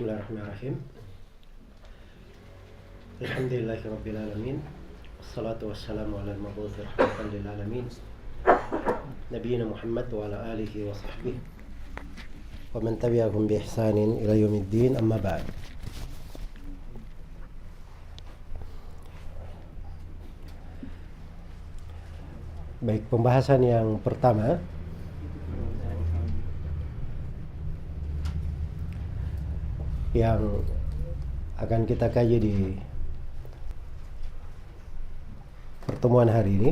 Bismillahirrahmanirrahim. Alhamdulillahi Rabbil Alamin. Wassalatu wassalamu ala al-mabuthi rahmatan lil alamin. Nabiyyina Muhammad wa ala alihi wa sahbihi wa man tabi'ahum bi ihsanin ila yaumiddin, amma ba'd. Baik, pembahasan yang pertama yang akan kita kaji di pertemuan hari ini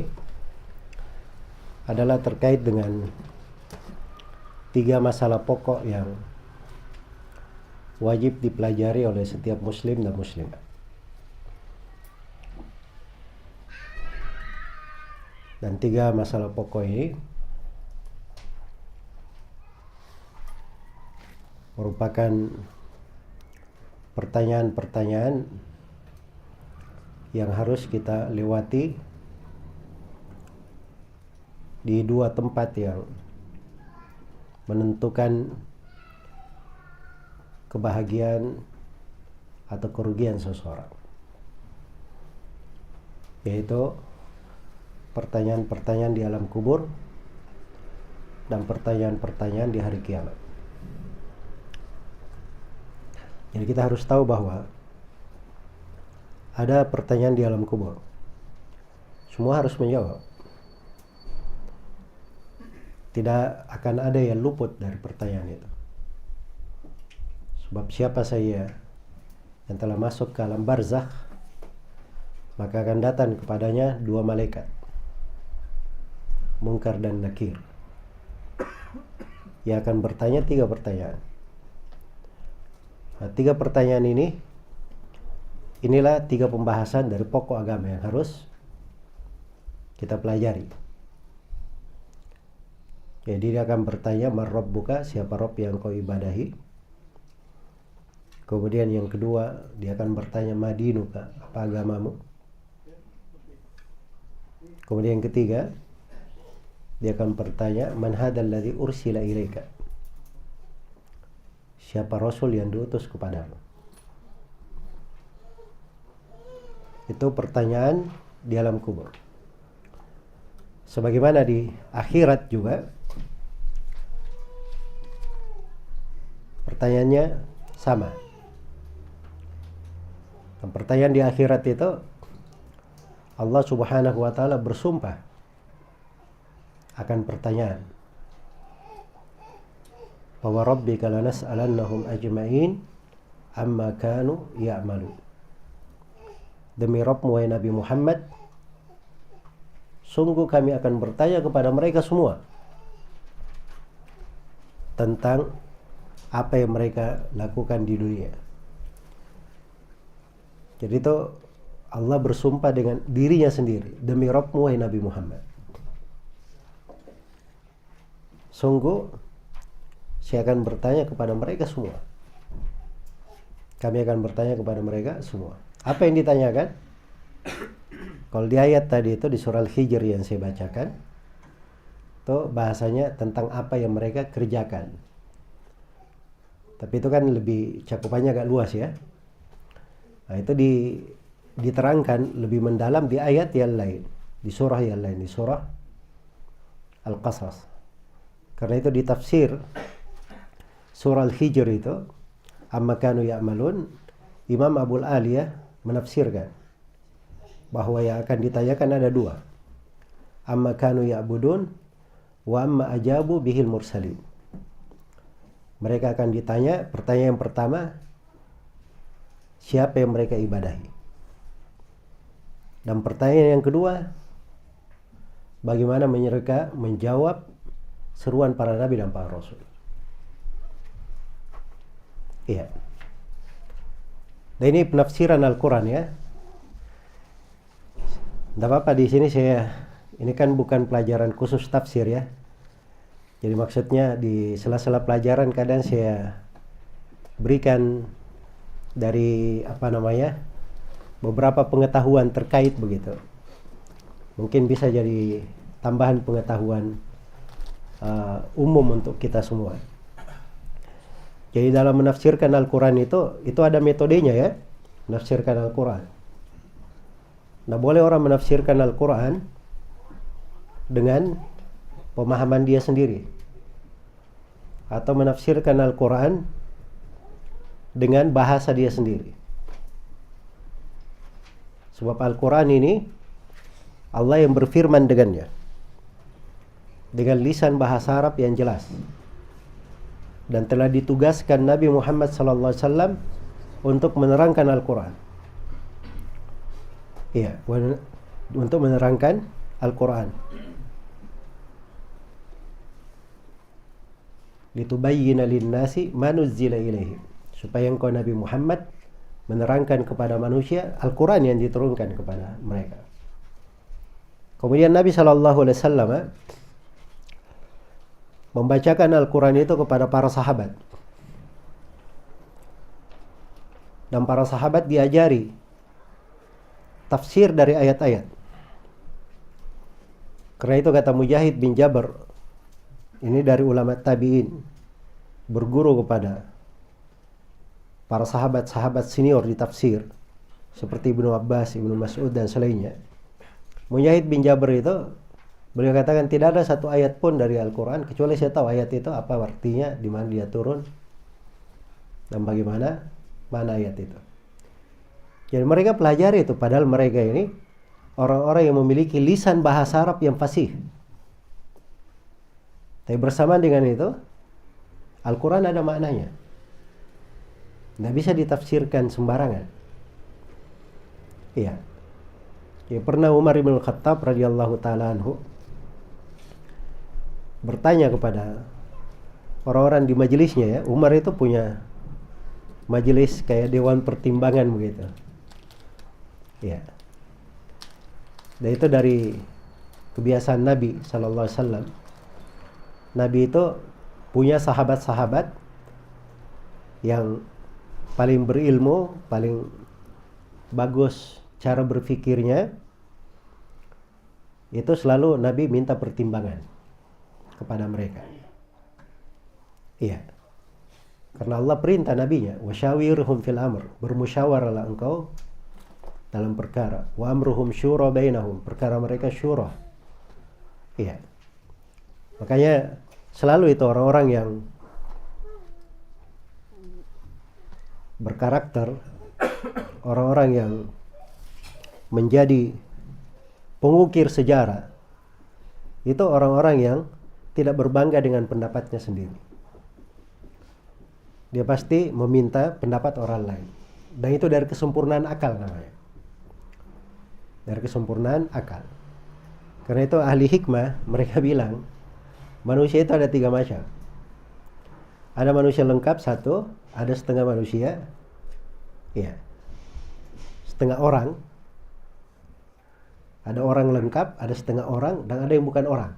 adalah terkait dengan 3 masalah pokok yang wajib dipelajari oleh setiap muslim dan muslimah. Dan 3 masalah pokok ini merupakan pertanyaan-pertanyaan yang harus kita lewati di 2 tempat yang menentukan kebahagiaan atau kerugian seseorang, yaitu pertanyaan-pertanyaan di alam kubur dan pertanyaan-pertanyaan di hari kiamat. Jadi kita harus tahu bahwa ada pertanyaan di alam kubur. Semua harus menjawab. Tidak akan ada yang luput dari pertanyaan itu. Sebab siapa saya yang telah masuk ke alam barzakh, maka akan datang kepadanya 2 malaikat, Munkar dan Nakir, yang akan bertanya 3 pertanyaan. Nah, 3 pertanyaan inilah 3 pembahasan dari pokok agama yang harus kita pelajari. Jadi dia akan bertanya, man rabbuka, siapa Rabb yang kau ibadahi. Kemudian yang kedua, dia akan bertanya, ma dinuka, apa agamamu. Kemudian yang ketiga, dia akan bertanya, man hadzal ladzi ursila ilaika, siapa Rasul yang diutus kepadamu. Itu pertanyaan di alam kubur. Sebagaimana di akhirat juga, pertanyaannya sama. Dan pertanyaan di akhirat itu, Allah Subhanahu wa ta'ala bersumpah akan pertanyaan, wa rabbika lanas'alannahum ajma'in amma kanu ya'malu. Demi Rabbmu wahai Nabi Muhammad, sungguh kami akan bertanya kepada mereka semua tentang apa yang mereka lakukan di dunia. Jadi itu Allah bersumpah dengan dirinya sendiri, demi Rabbmu wahai Nabi Muhammad, sungguh saya akan bertanya kepada mereka semua. Kami akan bertanya kepada mereka semua. Apa yang ditanyakan? Kalau di ayat tadi itu di surah Al-Hijr yang saya bacakan, itu bahasanya tentang apa yang mereka kerjakan. Tapi itu kan lebih cakupannya agak luas ya. Nah, itu diterangkan lebih mendalam di ayat yang lain, di surah yang lain, di surah Al-Qasas. Karena itu di tafsir surah Al-Hijr itu, amma kanu ya'malun, Imam Abul Aliyah menafsirkan bahwa yang akan ditanyakan ada 2. Amma kanu ya'budun wa amma ajabu bihil mursalin. Mereka akan ditanya, pertanyaan yang pertama, siapa yang mereka ibadahi. Dan pertanyaan yang kedua, bagaimana mereka menjawab seruan para nabi dan para rasul. Iya. Dan ini penafsiran Al-Quran ya. Tidak apa-apa di sini ini kan bukan pelajaran khusus tafsir ya. Jadi maksudnya di sela-sela pelajaran kadang saya berikan dari beberapa pengetahuan terkait begitu. Mungkin bisa jadi tambahan pengetahuan umum untuk kita semua. Jadi dalam menafsirkan Al-Quran itu ada metodenya ya, menafsirkan Al-Quran. Nah, boleh orang menafsirkan Al-Quran dengan pemahaman dia sendiri, atau menafsirkan Al-Quran dengan bahasa dia sendiri. Sebab Al-Quran ini Allah yang berfirman dengannya, dengan lisan bahasa Arab yang jelas. Dan telah ditugaskan Nabi Muhammad SAW untuk menerangkan Al-Quran. Iya, untuk menerangkan Al-Quran. Litubayyina lin-nasi ma nuzzila ilaihim. Supaya engkau Nabi Muhammad menerangkan kepada manusia Al-Quran yang diturunkan kepada mereka. Kemudian Nabi SAW membacakan Al-Quran itu kepada para sahabat. Dan para sahabat diajari tafsir dari ayat-ayat. Karena itu kata Mujahid bin Jabr, ini dari ulama tabi'in, berguru kepada para sahabat-sahabat senior di tafsir seperti Ibnu Abbas, Ibnu Mas'ud dan selainnya. Mujahid bin Jabr itu, beliau katakan tidak ada satu ayat pun dari Al-Quran kecuali saya tahu ayat itu apa artinya, di mana dia turun, dan bagaimana mana ayat itu. Jadi mereka pelajari itu, padahal mereka ini orang-orang yang memiliki lisan bahasa Arab yang fasih. Tapi bersamaan dengan itu, Al-Quran ada maknanya. Tidak bisa ditafsirkan sembarangan. Iya. Ya, pernah Umar bin Khattab radhiyallahu taala anhu bertanya kepada orang-orang di majelisnya ya. Umar itu punya majelis kayak dewan pertimbangan begitu. Ya. Dan itu dari kebiasaan Nabi sallallahu alaihi wasallam. Nabi itu punya sahabat-sahabat yang paling berilmu, paling bagus cara berpikirnya. Itu selalu Nabi minta pertimbangan kepada mereka. Iya. Karena Allah perintah nabinya, wasyawirhum fil amr, bermusyawarahlah engkau dalam perkara. Wa amruhum syura bainahum, perkara mereka syura. Iya. Makanya selalu itu orang-orang yang berkarakter, orang-orang yang menjadi pengukir sejarah, itu orang-orang yang tidak berbangga dengan pendapatnya sendiri. Dia pasti meminta pendapat orang lain. Dan itu dari kesempurnaan akal namanya. Dari kesempurnaan akal. Karena itu ahli hikmah, mereka bilang, manusia itu ada 3 macam. Ada manusia lengkap 1, ada setengah manusia, ya, setengah orang. Ada orang lengkap, ada setengah orang, dan ada yang bukan orang.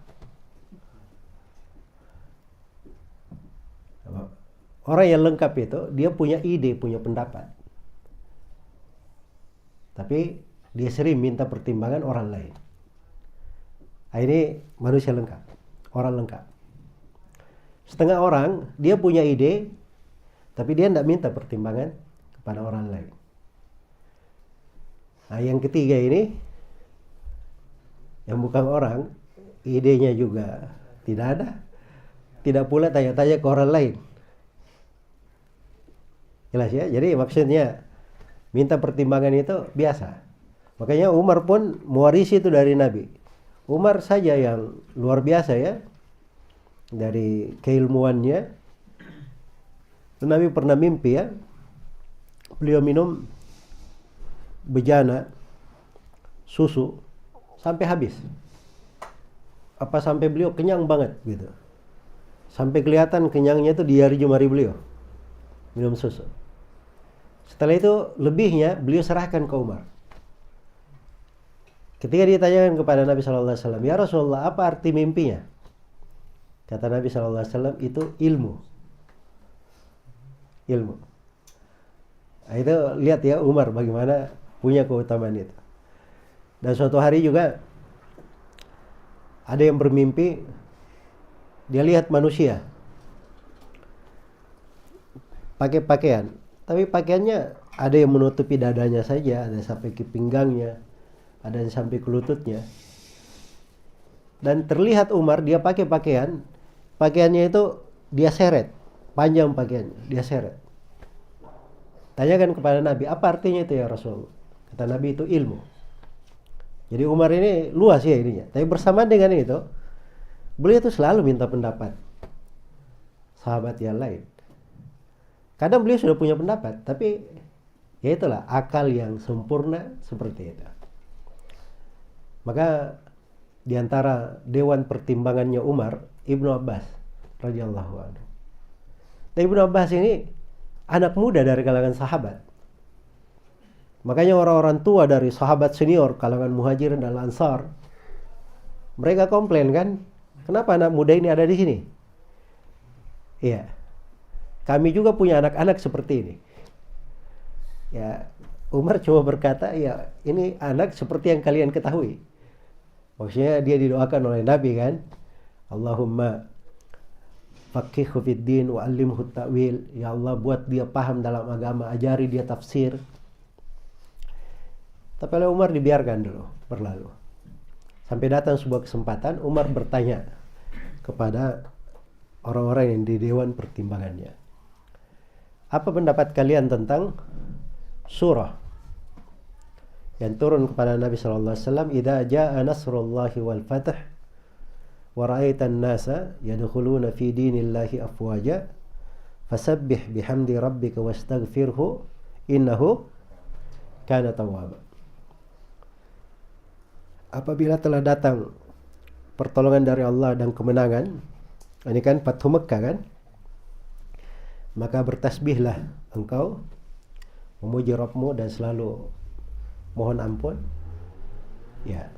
Orang yang lengkap itu, dia punya ide, punya pendapat. Tapi dia sering minta pertimbangan orang lain. Nah, ini manusia lengkap, orang lengkap. Setengah orang, dia punya ide, tapi dia tidak minta pertimbangan kepada orang lain. Nah, yang ketiga ini, yang bukan orang, idenya juga tidak ada, tidak pula tanya-tanya ke orang lain. Jelas ya? Jadi maksudnya minta pertimbangan itu biasa. Makanya Umar pun mewarisi itu dari Nabi. Umar saja yang luar biasa ya, dari keilmuannya. Nabi pernah mimpi ya, beliau minum bejana susu sampai habis. Apa sampai beliau kenyang banget gitu. Sampai kelihatan kenyangnya itu di jari-jemari beliau minum susu. Setelah itu lebihnya beliau serahkan ke Umar. Ketika ditanyakan kepada Nabi SAW, ya Rasulullah, apa arti mimpinya? Kata Nabi SAW, itu ilmu. Ilmu. Nah, itu lihat ya Umar bagaimana punya keutamaan itu. Dan suatu hari juga ada yang bermimpi, dia lihat manusia pakai pakaian, tapi pakaiannya ada yang menutupi dadanya saja, ada sampai ke pinggangnya, ada yang sampai ke lututnya. Dan terlihat Umar dia pakai pakaiannya itu dia seret, panjang pakaiannya, dia seret. Tanyakan kepada Nabi, apa artinya itu ya Rasul? Kata Nabi, itu ilmu. Jadi Umar ini luas ya ininya. Tapi bersamaan dengan itu, beliau itu selalu minta pendapat sahabat yang lain. Kadang beliau sudah punya pendapat, tapi ya itulah akal yang sempurna seperti itu. Maka di antara dewan pertimbangannya Umar, Ibnu Abbas radhiyallahu anhu. Dan Ibnu Abbas ini anak muda dari kalangan sahabat. Makanya orang-orang tua dari sahabat senior kalangan Muhajirin dan Ansar, mereka komplain kan, kenapa anak muda ini ada di sini? Iya. Kami juga punya anak-anak seperti ini. Ya, Umar cuma berkata, ya ini anak seperti yang kalian ketahui. Maksudnya dia didoakan oleh Nabi kan, Allahumma faqihhu fid din wa 'allimhu ta'wil. Ya Allah, buat dia paham dalam agama, ajari dia tafsir. Tapi oleh Umar dibiarkan dulu berlalu. Sampai datang sebuah kesempatan, Umar bertanya kepada orang-orang yang di dewan pertimbangannya, apa pendapat kalian tentang surah yang turun kepada Nabi sallallahu alaihi wasallam, idza jaa nasrullahi wal fath wa ra'aitan nasa yadkhuluna fi dinillahi afwaja fasabbih bihamdi rabbika wastaghfirhu innahu kana tawwaba. Apabila telah datang pertolongan dari Allah dan kemenangan, ini kan Fathu Mekkah kan, maka bertasbihlah engkau memuji Rabbmu dan selalu mohon ampun. Ya.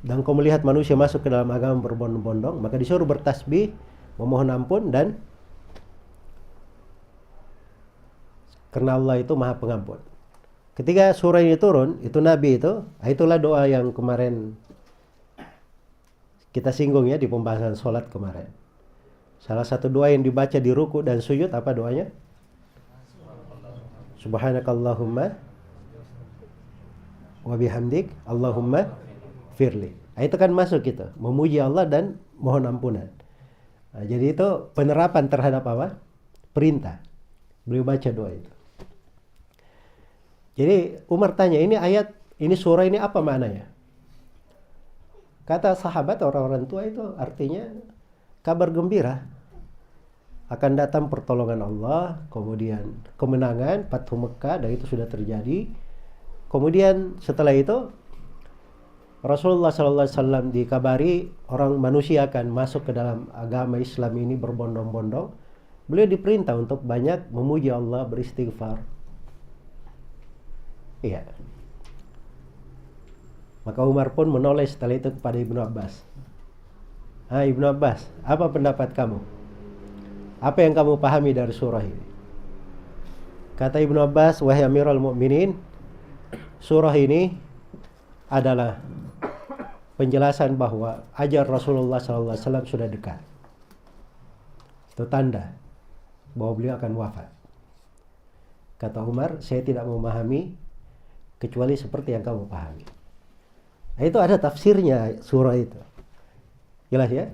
Dan kau melihat manusia masuk ke dalam agama berbondong-bondong, maka disuruh bertasbih, memohon ampun, dan karena Allah itu Maha Pengampun. Ketika surah ini turun, itu Nabi itu, itulah doa yang kemarin kita singgung ya di pembahasan sholat kemarin. Salah satu doa yang dibaca di ruku dan sujud, apa doanya? Subhanakallahumma wa bihamdik Allahumma firli. Itu kan masuk gitu, memuji Allah dan mohon ampunan. Nah, jadi itu penerapan terhadap apa? Perintah. Beliau baca doa itu. Jadi Umar tanya, ini ayat, ini surah ini apa maknanya? Kata sahabat, orang-orang tua, itu artinya kabar gembira. Akan datang pertolongan Allah, kemudian kemenangan, Fathu Mekkah, dan itu sudah terjadi. Kemudian setelah itu, Rasulullah SAW dikabari orang manusia akan masuk ke dalam agama Islam ini berbondong-bondong. Beliau diperintah untuk banyak memuji Allah, beristighfar. Iya. Maka Umar pun menoleh setelah itu kepada Ibnu Abbas. Ibnu Abbas, apa pendapat kamu? Apa yang kamu pahami dari surah ini? Kata Ibnu Abbas, wahai Amirul Mukminin, surah ini adalah penjelasan bahwa ajal Rasulullah SAW sudah dekat. Itu tanda bahwa beliau akan wafat. Kata Umar, saya tidak memahami kecuali seperti yang kamu pahami. Nah, itu ada tafsirnya surah itu. Jelas ya?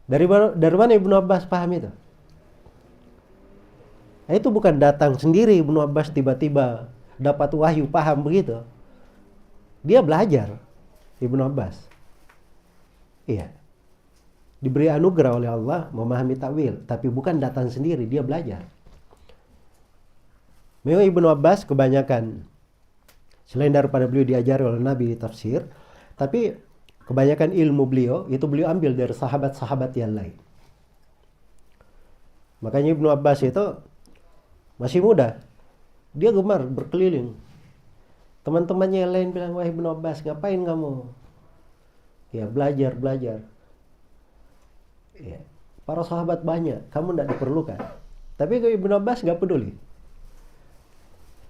Dari mana Ibnu Abbas paham itu? Nah, itu bukan datang sendiri Ibnu Abbas tiba-tiba dapat wahyu paham begitu. Dia belajar, Ibnu Abbas. Iya. Diberi anugerah oleh Allah memahami takwil, tapi bukan datang sendiri, dia belajar. Memang Ibnu Abbas kebanyakan, selain daripada beliau diajari oleh Nabi tafsir, tapi kebanyakan ilmu beliau itu beliau ambil dari sahabat-sahabat yang lain. Makanya Ibnu Abbas itu masih muda, dia gemar berkeliling. Teman-temannya yang lain bilang, wah Ibnu Abbas ngapain kamu? Ya belajar. Ya, para sahabat banyak, kamu tidak diperlukan. Tapi Ibnu Abbas nggak peduli.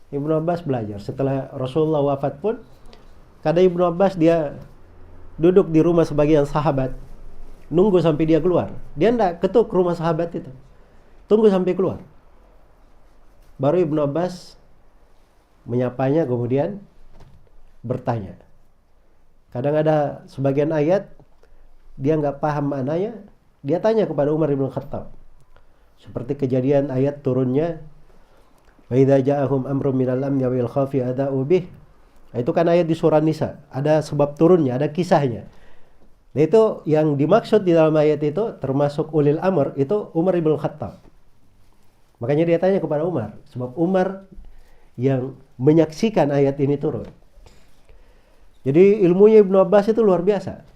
Ibnu Abbas belajar. Setelah Rasulullah wafat pun, kadang Ibnu Abbas dia duduk di rumah sebagian sahabat, nunggu sampai dia keluar. Dia tidak ketuk rumah sahabat itu, tunggu sampai keluar. Baru Ibnu Abbas menyapanya kemudian bertanya. Kadang ada sebagian ayat dia nggak paham maknanya, dia tanya kepada Umar bin Khattab. Seperti kejadian ayat turunnya wa idza ja'ahum amrun minal amni wal khawfi ada'u bih. Itu kan ayat di surah Nisa, ada sebab turunnya, ada kisahnya. Nah, itu yang dimaksud di dalam ayat itu termasuk ulil amr itu Umar bin Khattab. Makanya dia tanya kepada Umar, sebab Umar yang menyaksikan ayat ini turun. Jadi ilmunya Ibnu Abbas itu luar biasa.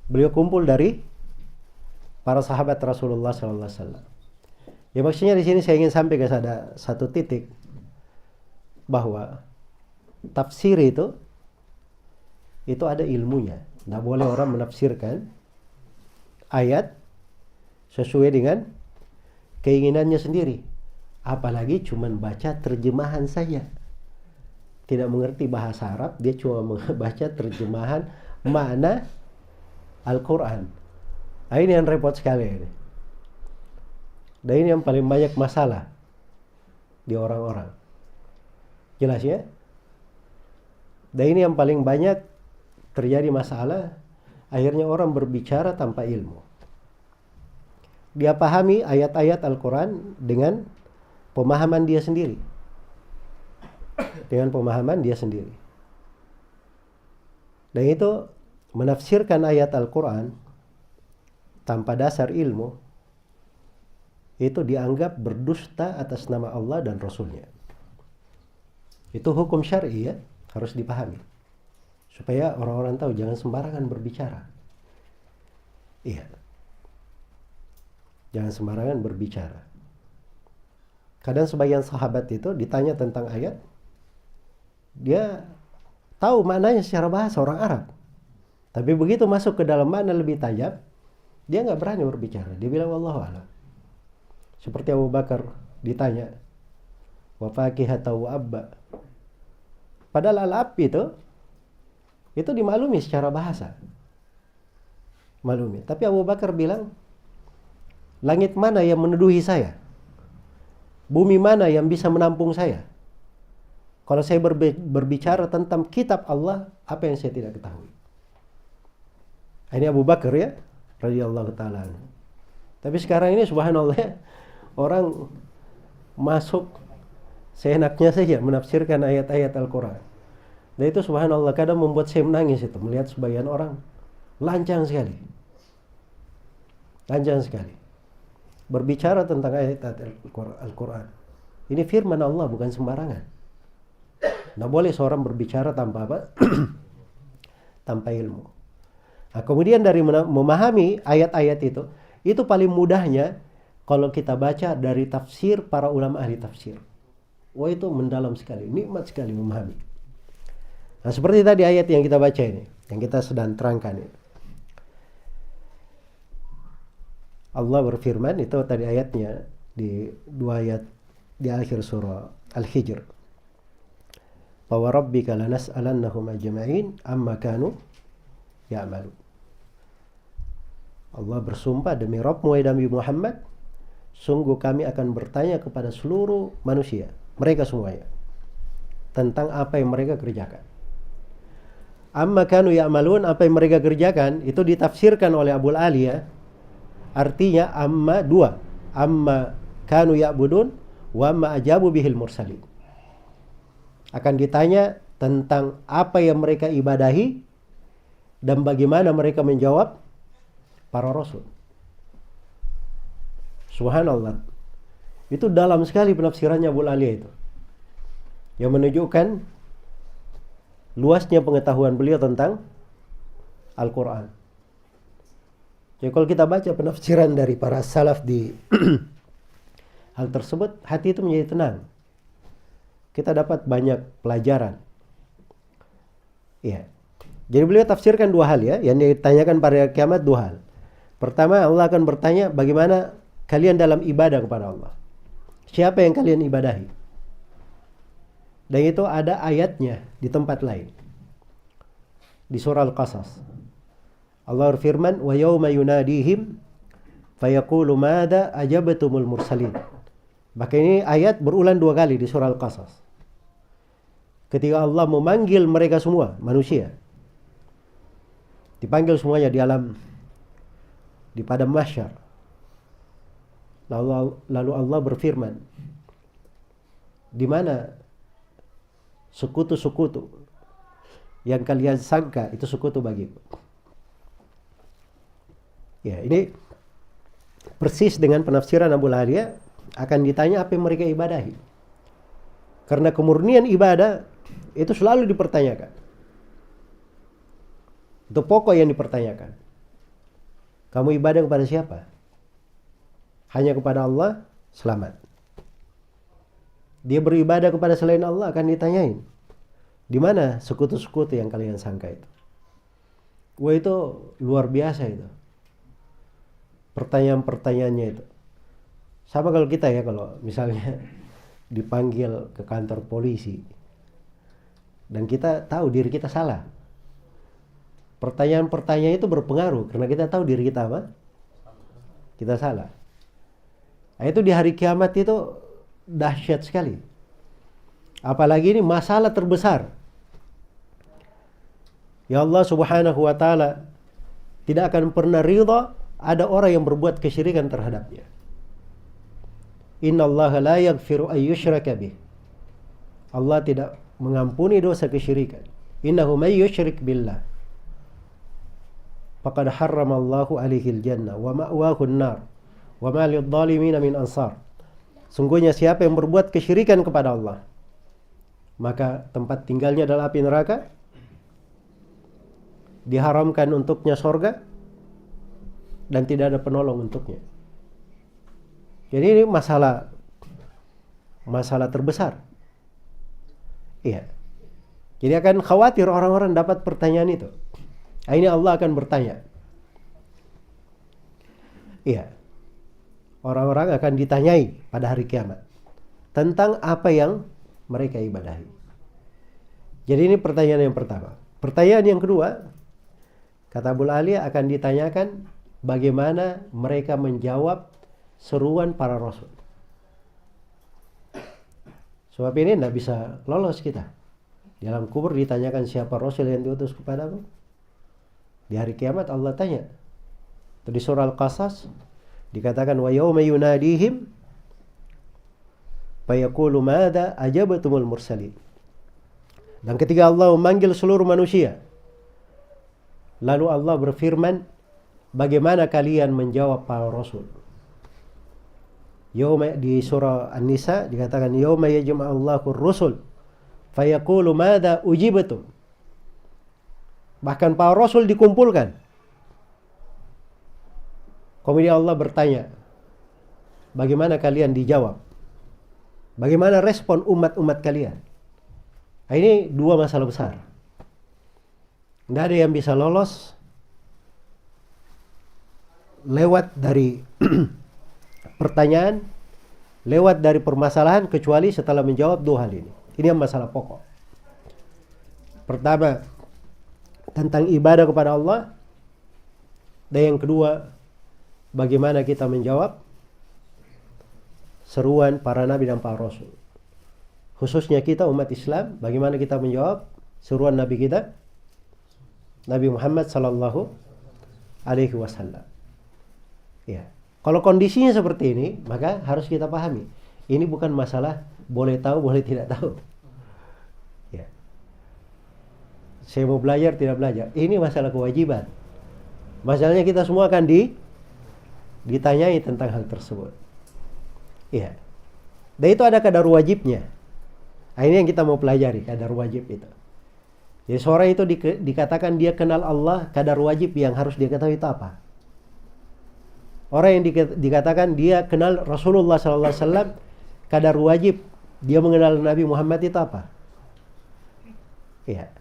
Beliau kumpul dari para sahabat Rasulullah SAW. Ya maksudnya di sini saya ingin sampai ke satu titik bahwa tafsir itu ada ilmunya. Tidak boleh orang menafsirkan ayat sesuai dengan keinginannya sendiri. Apalagi cuma baca terjemahan saja. Tidak mengerti bahasa Arab, dia cuma membaca terjemahan makna Al-Quran. Nah, ini yang repot sekali ini. Dan ini yang paling banyak masalah di orang-orang. Jelas ya? Dan ini yang paling banyak terjadi masalah. Akhirnya orang berbicara tanpa ilmu. Dia pahami ayat-ayat Al-Quran dengan pemahaman dia sendiri. Dengan pemahaman dia sendiri. Dan itu menafsirkan ayat Al-Quran tanpa dasar ilmu itu dianggap berdusta atas nama Allah dan Rasulnya. Itu hukum syar'i ya, harus dipahami. Supaya orang-orang tahu jangan sembarangan berbicara. Iya. Jangan sembarangan berbicara. Kadang sebagian sahabat itu ditanya tentang ayat, dia tahu maknanya secara bahasa orang Arab. Tapi begitu masuk ke dalam makna lebih tajam, dia nggak berani berbicara. Dia bilang wallahu a'lam. Seperti Abu Bakar ditanya, wa fakihata wa abba. Padahal al-ab itu dimaklumi secara bahasa. Maklumi. Tapi Abu Bakar bilang, langit mana yang meneduhi saya? Bumi mana yang bisa menampung saya? Kalau saya berbicara tentang kitab Allah, apa yang saya tidak ketahui? Ini Abu Bakar ya, radhiyallahu ta'ala. Tapi sekarang ini subhanallah, orang masuk seenaknya saja menafsirkan ayat-ayat Al-Quran. Dan itu subhanallah kadang membuat saya menangis itu, melihat sebagian orang lancang sekali. Lancang sekali. Berbicara tentang ayat Al-Quran. Ini firman Allah, bukan sembarangan. Nah, boleh seorang berbicara tanpa apa? Tanpa ilmu. Nah, kemudian dari memahami ayat-ayat itu paling mudahnya kalau kita baca dari tafsir para ulama ahli tafsir. Wah, itu mendalam sekali, nikmat sekali memahami. Nah, seperti tadi ayat yang kita baca ini, yang kita sedang terangkan ini. Allah berfirman, itu tadi ayatnya di dua ayat di akhir surah Al-Hijr. Fa wa rabbika lanas'alannahum ajma'in amma kanu ya'malu. Allah bersumpah, demi Rabbmu wahai Nabi Muhammad, sungguh kami akan bertanya kepada seluruh manusia, mereka semuanya, tentang apa yang mereka kerjakan. Amma kanu ya'malun, apa yang mereka kerjakan, itu ditafsirkan oleh Abul Aliyah. Artinya amma dua, amma kanu ya'budun wa amma ajabu bihil mursalin. Akan ditanya tentang apa yang mereka ibadahi dan bagaimana mereka menjawab para rasul. Subhanallah. Itu dalam sekali penafsirannya Abu Aliyah itu. Yang menunjukkan luasnya pengetahuan beliau tentang Al-Quran. Jadi kalau kita baca penafsiran dari para salaf di hal tersebut, hati itu menjadi tenang. Kita dapat banyak pelajaran. Ya. Jadi beliau tafsirkan dua hal ya, yang ditanyakan pada kiamat dua hal. Pertama, Allah akan bertanya bagaimana kalian dalam ibadah kepada Allah. Siapa yang kalian ibadahi? Dan itu ada ayatnya di tempat lain. Di surah Al-Qasas. Allah berfirman, wa yawma yunadihim fayaqulu madza ajabtumul mursalin. Maka ini ayat berulang 2 kali di surah Al-Qasas. Ketika Allah memanggil mereka semua, manusia. Dipanggil semuanya di padang mahsyar. Lalu Allah berfirman, di mana sekutu-sekutu yang kalian sangka itu sekutu bagiku. Ya, ini persis dengan penafsiran Abu Aliyah, akan ditanya apa yang mereka ibadahi. Karena kemurnian ibadah itu selalu dipertanyakan. Itu pokok yang dipertanyakan. Kamu ibadah kepada siapa? Hanya kepada Allah, selamat. Dia beribadah kepada selain Allah, akan ditanyain. Di mana sekutu-sekutu yang kalian sangka itu? Wah, itu luar biasa itu. Pertanyaan-pertanyaannya itu. Sama kalau kita ya, kalau misalnya dipanggil ke kantor polisi dan kita tahu diri kita salah. Pertanyaan-pertanyaan itu berpengaruh karena kita tahu diri kita apa? Kita salah. Nah, itu di hari kiamat itu dahsyat sekali. Apalagi ini masalah terbesar. Ya Allah Subhanahu wa taala tidak akan pernah ridha ada orang yang berbuat kesyirikan terhadapnya. Innallaha la yaghfiru an yushraka bih. Allah tidak mengampuni dosa kesyirikan. Innahu may yusyrik billah faqad harramallahu alaihil jannah wa ma'wahu an-nar wa ma lidh-dhalimin min ansar. Sungguhnya siapa yang berbuat kesyirikan kepada Allah, maka tempat tinggalnya adalah api neraka, diharamkan untuknya sorga, dan tidak ada penolong untuknya. Jadi ini masalah terbesar. Iya. Jadi akan khawatir orang-orang dapat pertanyaan itu. Nah, ini Allah akan bertanya. Iya. Orang-orang akan ditanyai pada hari kiamat tentang apa yang mereka ibadahi. Jadi ini pertanyaan yang pertama. Pertanyaan yang kedua, kata Abu Aliyah, akan ditanyakan bagaimana mereka menjawab seruan para rasul. Sebab ini tidak bisa lolos kita. Di alam kubur ditanyakan siapa rasul yang diutus kepadamu. Di hari kiamat Allah tanya. Itu di surah Al-Qasas dikatakan wa yawma yunadihim fayaqulu madza ajabatumul mursalin. Dan ketika Allah memanggil seluruh manusia, lalu Allah berfirman, bagaimana kalian menjawab para rasul? Di surah An-Nisa dikatakan yauma yajma'ullahu ar-rusul fayaqulu madza ujibatum. Bahkan para rasul dikumpulkan. Kemudian Allah bertanya, bagaimana kalian dijawab? Bagaimana respon umat-umat kalian? Nah, ini dua masalah besar. Tidak ada yang bisa lolos lewat dari pertanyaan, lewat dari permasalahan kecuali setelah menjawab dua hal ini. Ini yang masalah pokok. Pertama, tentang ibadah kepada Allah. Dan yang kedua, bagaimana kita menjawab seruan para nabi dan para rasul. Khususnya kita umat Islam, bagaimana kita menjawab seruan nabi kita, Nabi Muhammad sallallahu alaihi wasallam. Ya. Kalau kondisinya seperti ini, maka harus kita pahami. Ini bukan masalah boleh tahu, boleh tidak tahu. Ya. Saya mau belajar, tidak belajar. Ini masalah kewajiban. Masalahnya kita semua akan ditanyai tentang hal tersebut. Iya. Dan itu ada kadar wajibnya. Nah, ini yang kita mau pelajari, kadar wajib itu. Jadi seorang itu dikatakan dia kenal Allah, kadar wajib yang harus dia ketahui itu apa? Orang yang dikatakan dia kenal Rasulullah SAW, kadar wajib dia mengenal Nabi Muhammad itu apa? Iya.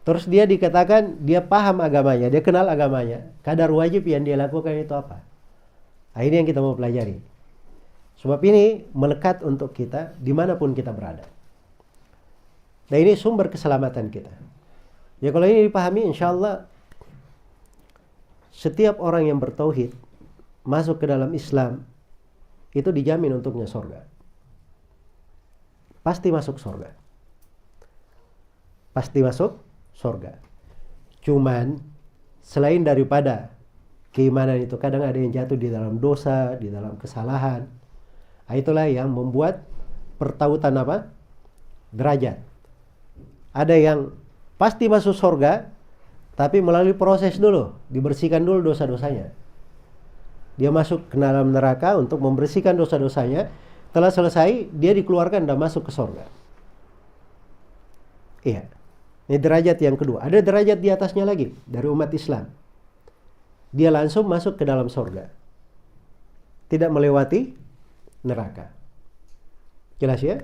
Terus dia dikatakan dia paham agamanya, dia kenal agamanya, kadar wajib yang dia lakukan itu apa? Nah, ini yang kita mau pelajari. Sebab ini melekat untuk kita dimanapun kita berada. Dan ini sumber keselamatan kita. Ya kalau ini dipahami, insya Allah setiap orang yang bertauhid masuk ke dalam Islam, itu dijamin untuknya surga. Pasti masuk surga. Pasti masuk surga. Cuman selain daripada keimanan itu, kadang ada yang jatuh di dalam dosa, di dalam kesalahan. Itulah yang membuat pertautan apa? Derajat. Ada yang pasti masuk surga, tapi melalui proses dulu, dibersihkan dulu dosa-dosanya. Dia masuk ke dalam neraka untuk membersihkan dosa-dosanya. Setelah selesai, dia dikeluarkan dan masuk ke surga. Iya. Ini derajat yang kedua. Ada derajat di atasnya lagi dari umat Islam. Dia langsung masuk ke dalam surga. Tidak melewati neraka. Jelas ya?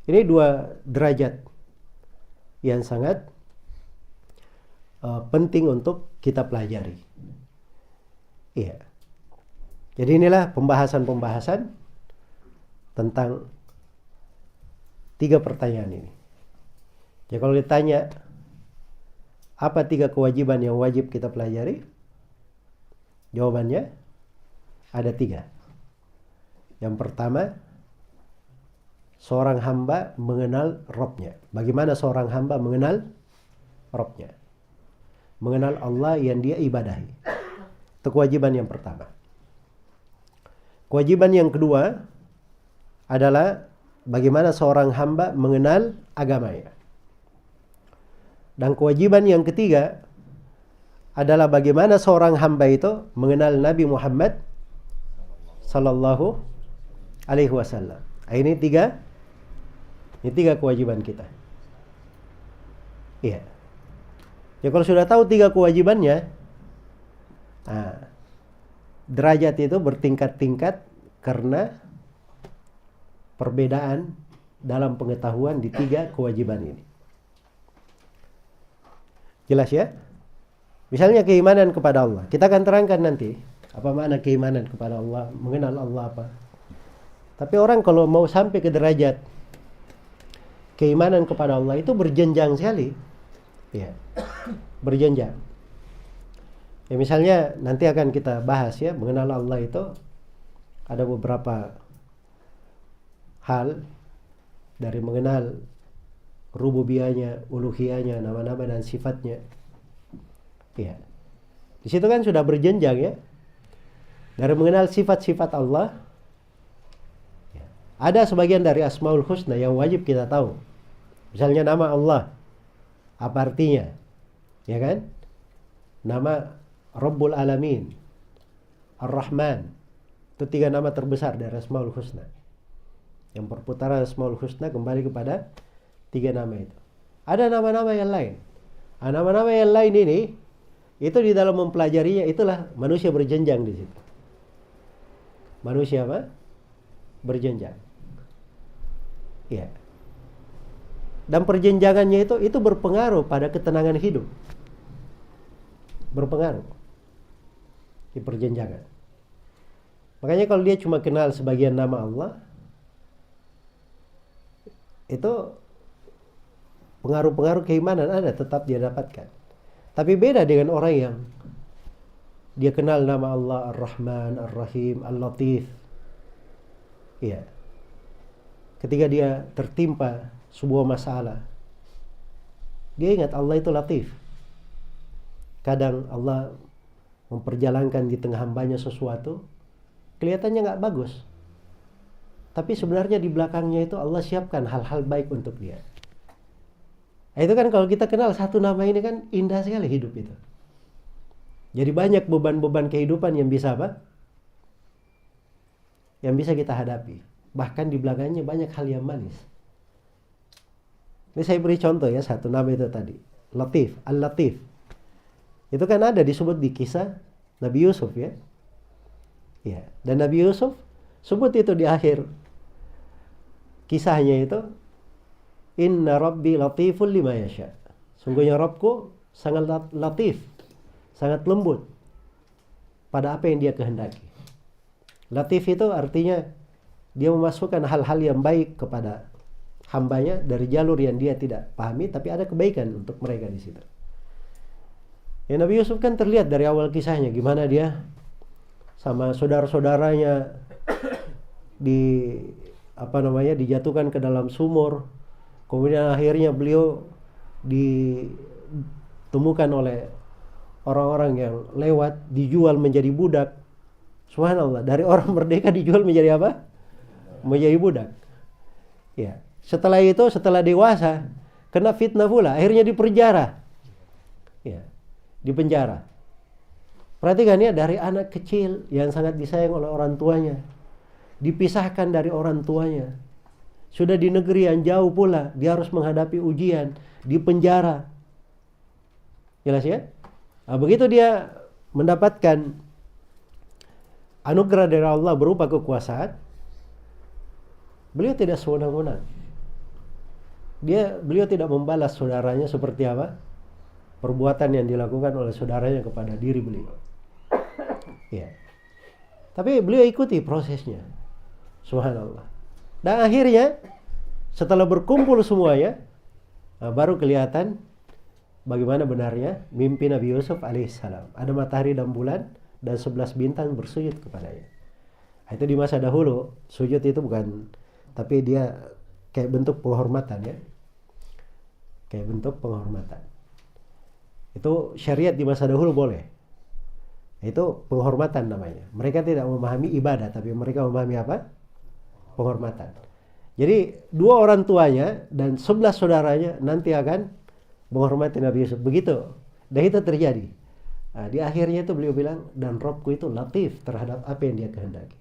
Ini dua derajat yang sangat penting untuk kita pelajari. Iya. Jadi inilah pembahasan-pembahasan tentang 3 pertanyaan ini. Jadi kalau ditanya apa 3 kewajiban yang wajib kita pelajari? Jawabannya ada 3. Yang pertama, seorang hamba mengenal Rabb-nya. Bagaimana seorang hamba mengenal Rabb-nya? Mengenal Allah yang dia ibadahi. Itu kewajiban yang pertama. Kewajiban yang kedua adalah bagaimana seorang hamba mengenal agamanya. Dan kewajiban yang ketiga adalah bagaimana seorang hamba itu mengenal Nabi Muhammad sallallahu alaihi wasallam. Ini tiga kewajiban kita. Iya. Ya kalau sudah tahu 3 kewajibannya, derajat itu bertingkat-tingkat karena perbedaan dalam pengetahuan di 3 kewajiban ini. Jelas ya? Misalnya keimanan kepada Allah. Kita akan terangkan nanti apa makna keimanan kepada Allah, mengenal Allah apa. Tapi orang kalau mau sampai ke derajat keimanan kepada Allah itu berjenjang sekali. Ya. Berjenjang. Ya misalnya nanti akan kita bahas ya, mengenal Allah itu ada beberapa hal, dari mengenal rububiyahnya, uluhiyahnya, nama-nama dan sifatnya. Ya. Di situ kan sudah berjenjang ya. Dari mengenal sifat-sifat Allah, ya. Ada sebagian dari Asmaul Husna yang wajib kita tahu. Misalnya nama Allah, apa artinya? Ya kan? Nama Rabbul Alamin, Ar-Rahman. Itu 3 nama terbesar dari Asmaul Husna. Yang perputaran Asmaul Husna kembali kepada 3 nama itu. Ada nama-nama yang lain. Nama-nama yang lain ini, itu di dalam mempelajarinya, itulah manusia berjenjang di situ. Manusia apa? Berjenjang. Iya. Dan perjenjangannya itu berpengaruh pada ketenangan hidup. Berpengaruh di perjenjangan. Makanya kalau dia cuma kenal sebagian nama Allah, itu pengaruh-pengaruh keimanan ada, tetap dia dapatkan. Tapi beda dengan orang yang dia kenal nama Allah Ar-Rahman, Ar-Rahim, Al-Latif. Iya. Ketika dia tertimpa sebuah masalah, dia ingat Allah itu Latif. Kadang Allah memperjalankan di tengah hambanya sesuatu, kelihatannya nggak bagus. Tapi sebenarnya di belakangnya itu Allah siapkan hal-hal baik untuk dia. Itu kan kalau kita kenal satu nama ini kan indah sekali hidup itu. Jadi banyak beban-beban kehidupan yang bisa apa? Yang bisa kita hadapi. Bahkan di belakangnya banyak hal yang manis. Ini saya beri contoh ya, satu nama itu tadi. Latif, Al-Latif. Itu kan ada disebut di kisah Nabi Yusuf ya. Ya, dan Nabi Yusuf sebut itu di akhir kisahnya itu, Inna Rabbi latiful lima yasha. Sungguhnya Rabbku sangat latif, sangat lembut pada apa yang dia kehendaki. Latif itu artinya dia memasukkan hal-hal yang baik kepada hambanya dari jalur yang dia tidak pahami, tapi ada kebaikan untuk mereka di situ. Ya, Nabi Yusuf kan terlihat dari awal kisahnya gimana dia sama saudara-saudaranya dijatuhkan ke dalam sumur, kemudian akhirnya beliau ditemukan oleh orang-orang yang lewat, dijual menjadi budak. Subhanallah, dari orang merdeka dijual menjadi apa? Menjadi budak. Ya, setelah itu, setelah dewasa, kena fitnah pula, akhirnya dipenjara. Ya, dipenjara. Perhatikan ya, dari anak kecil yang sangat disayang oleh orang tuanya, dipisahkan dari orang tuanya. Sudah di negeri yang jauh pula, dia harus menghadapi ujian, dipenjara. Jelas ya? Nah, begitu dia mendapatkan anugerah dari Allah berupa kekuasaan, beliau tidak sewenang-wenang. Beliau tidak membalas saudaranya seperti apa perbuatan yang dilakukan oleh saudaranya kepada diri beliau. Ya. Tapi beliau ikuti prosesnya. Subhanallah. Dan akhirnya setelah berkumpul semuanya, baru kelihatan bagaimana benarnya mimpi Nabi Yusuf alaihissalam. Ada matahari dan bulan dan 11 bintang bersujud kepadanya. Itu di masa dahulu, sujud itu bukan, tapi dia kayak bentuk penghormatan ya. Kayak bentuk penghormatan. Itu syariat di masa dahulu boleh. Itu penghormatan namanya. Mereka tidak memahami ibadah, tapi mereka memahami apa? Penghormatan. Jadi dua orang tuanya dan 11 saudaranya nanti akan menghormati Nabi Yusuf. Begitu. Dan itu terjadi. Nah, di akhirnya itu beliau bilang, dan Robku itu latif terhadap apa yang dia kehendaki.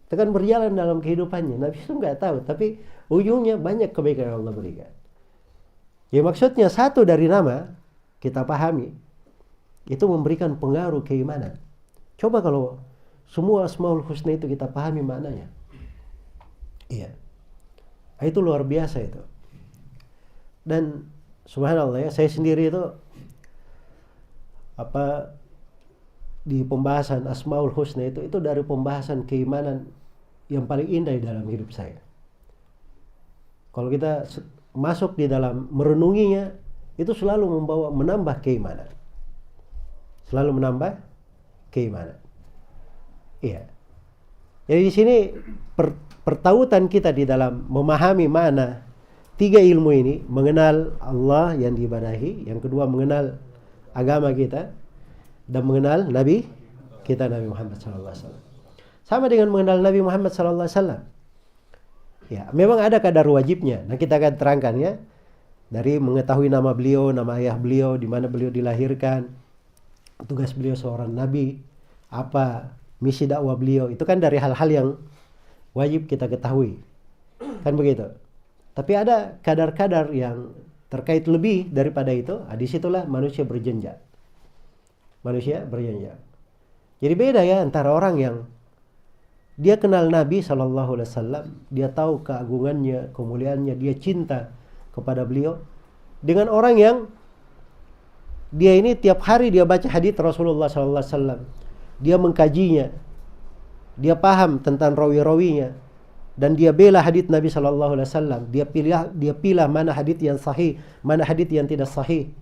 Itu kan berjalan dalam kehidupannya. Nabi Yusuf nggak tahu, tapi ujungnya banyak kebaikan yang Allah berikan. Ya maksudnya satu dari nama kita pahami, itu memberikan pengaruh keimanan. Coba kalau semua Asmaul Husna itu kita pahami maknanya. Iya. Itu luar biasa itu. Dan subhanallah ya, saya sendiri itu di pembahasan Asmaul Husna itu dari pembahasan keimanan yang paling indah di dalam hidup saya. Kalau kita masuk di dalam merenunginya, itu selalu menambah keimanan. Selalu menambah keimanan. Iya. Jadi di sini pertautan kita di dalam memahami makna tiga ilmu ini, mengenal Allah yang diibadahi, yang kedua mengenal agama kita, dan mengenal Nabi kita, Nabi Muhammad SAW. Sama dengan mengenal Nabi Muhammad SAW. Ya, memang ada kadar wajibnya. Nah, kita akan terangkan ya, dari mengetahui nama beliau, nama ayah beliau, di mana beliau dilahirkan, tugas beliau seorang nabi, apa misi dakwah beliau, itu kan dari hal-hal yang wajib kita ketahui. Kan begitu. Tapi ada kadar-kadar yang terkait lebih daripada itu. Disitulah manusia berjenjang. Manusia berjenjang. Jadi beda ya antara orang yang dia kenal Nabi SAW, dia tahu keagungannya, kemuliaannya, dia cinta kepada beliau, dengan orang yang dia ini tiap hari dia baca hadits Rasulullah SAW, dia mengkajinya, dia paham tentang rawi-rawinya, dan dia bela hadits Nabi SAW. Dia pilih mana hadits yang sahih, mana hadits yang tidak sahih,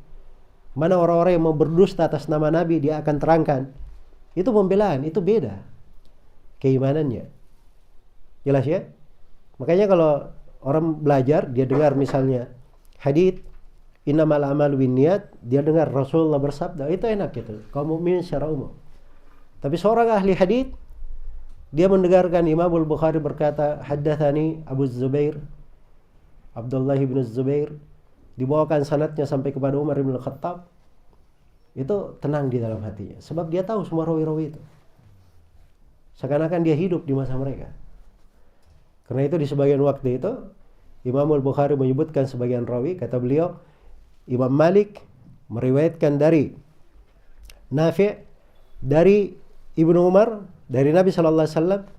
mana orang-orang yang mau berdusta atas nama Nabi, dia akan terangkan. Itu pembelaan, itu beda keimanannya. Jelas ya? Makanya kalau orang belajar, dia dengar misalnya hadits innamal a'malu binniyat, dia dengar Rasulullah bersabda, itu enak gitu, kaum mukminin secara umum. Tapi seorang ahli hadits, dia mendengarkan Imam Al-Bukhari berkata, haddatsani Abu Zubair, Abdullah bin Zubair, dibawakan sanadnya sampai kepada Umar bin Khattab, itu tenang di dalam hatinya, sebab dia tahu semua rawi-rawi itu. Seakan-akan dia hidup di masa mereka. Karena itu di sebagian waktu itu Imam Al-Bukhari menyebutkan sebagian rawi, kata beliau, Imam Malik meriwayatkan dari Nafi' dari Ibnu Umar dari Nabi SAW.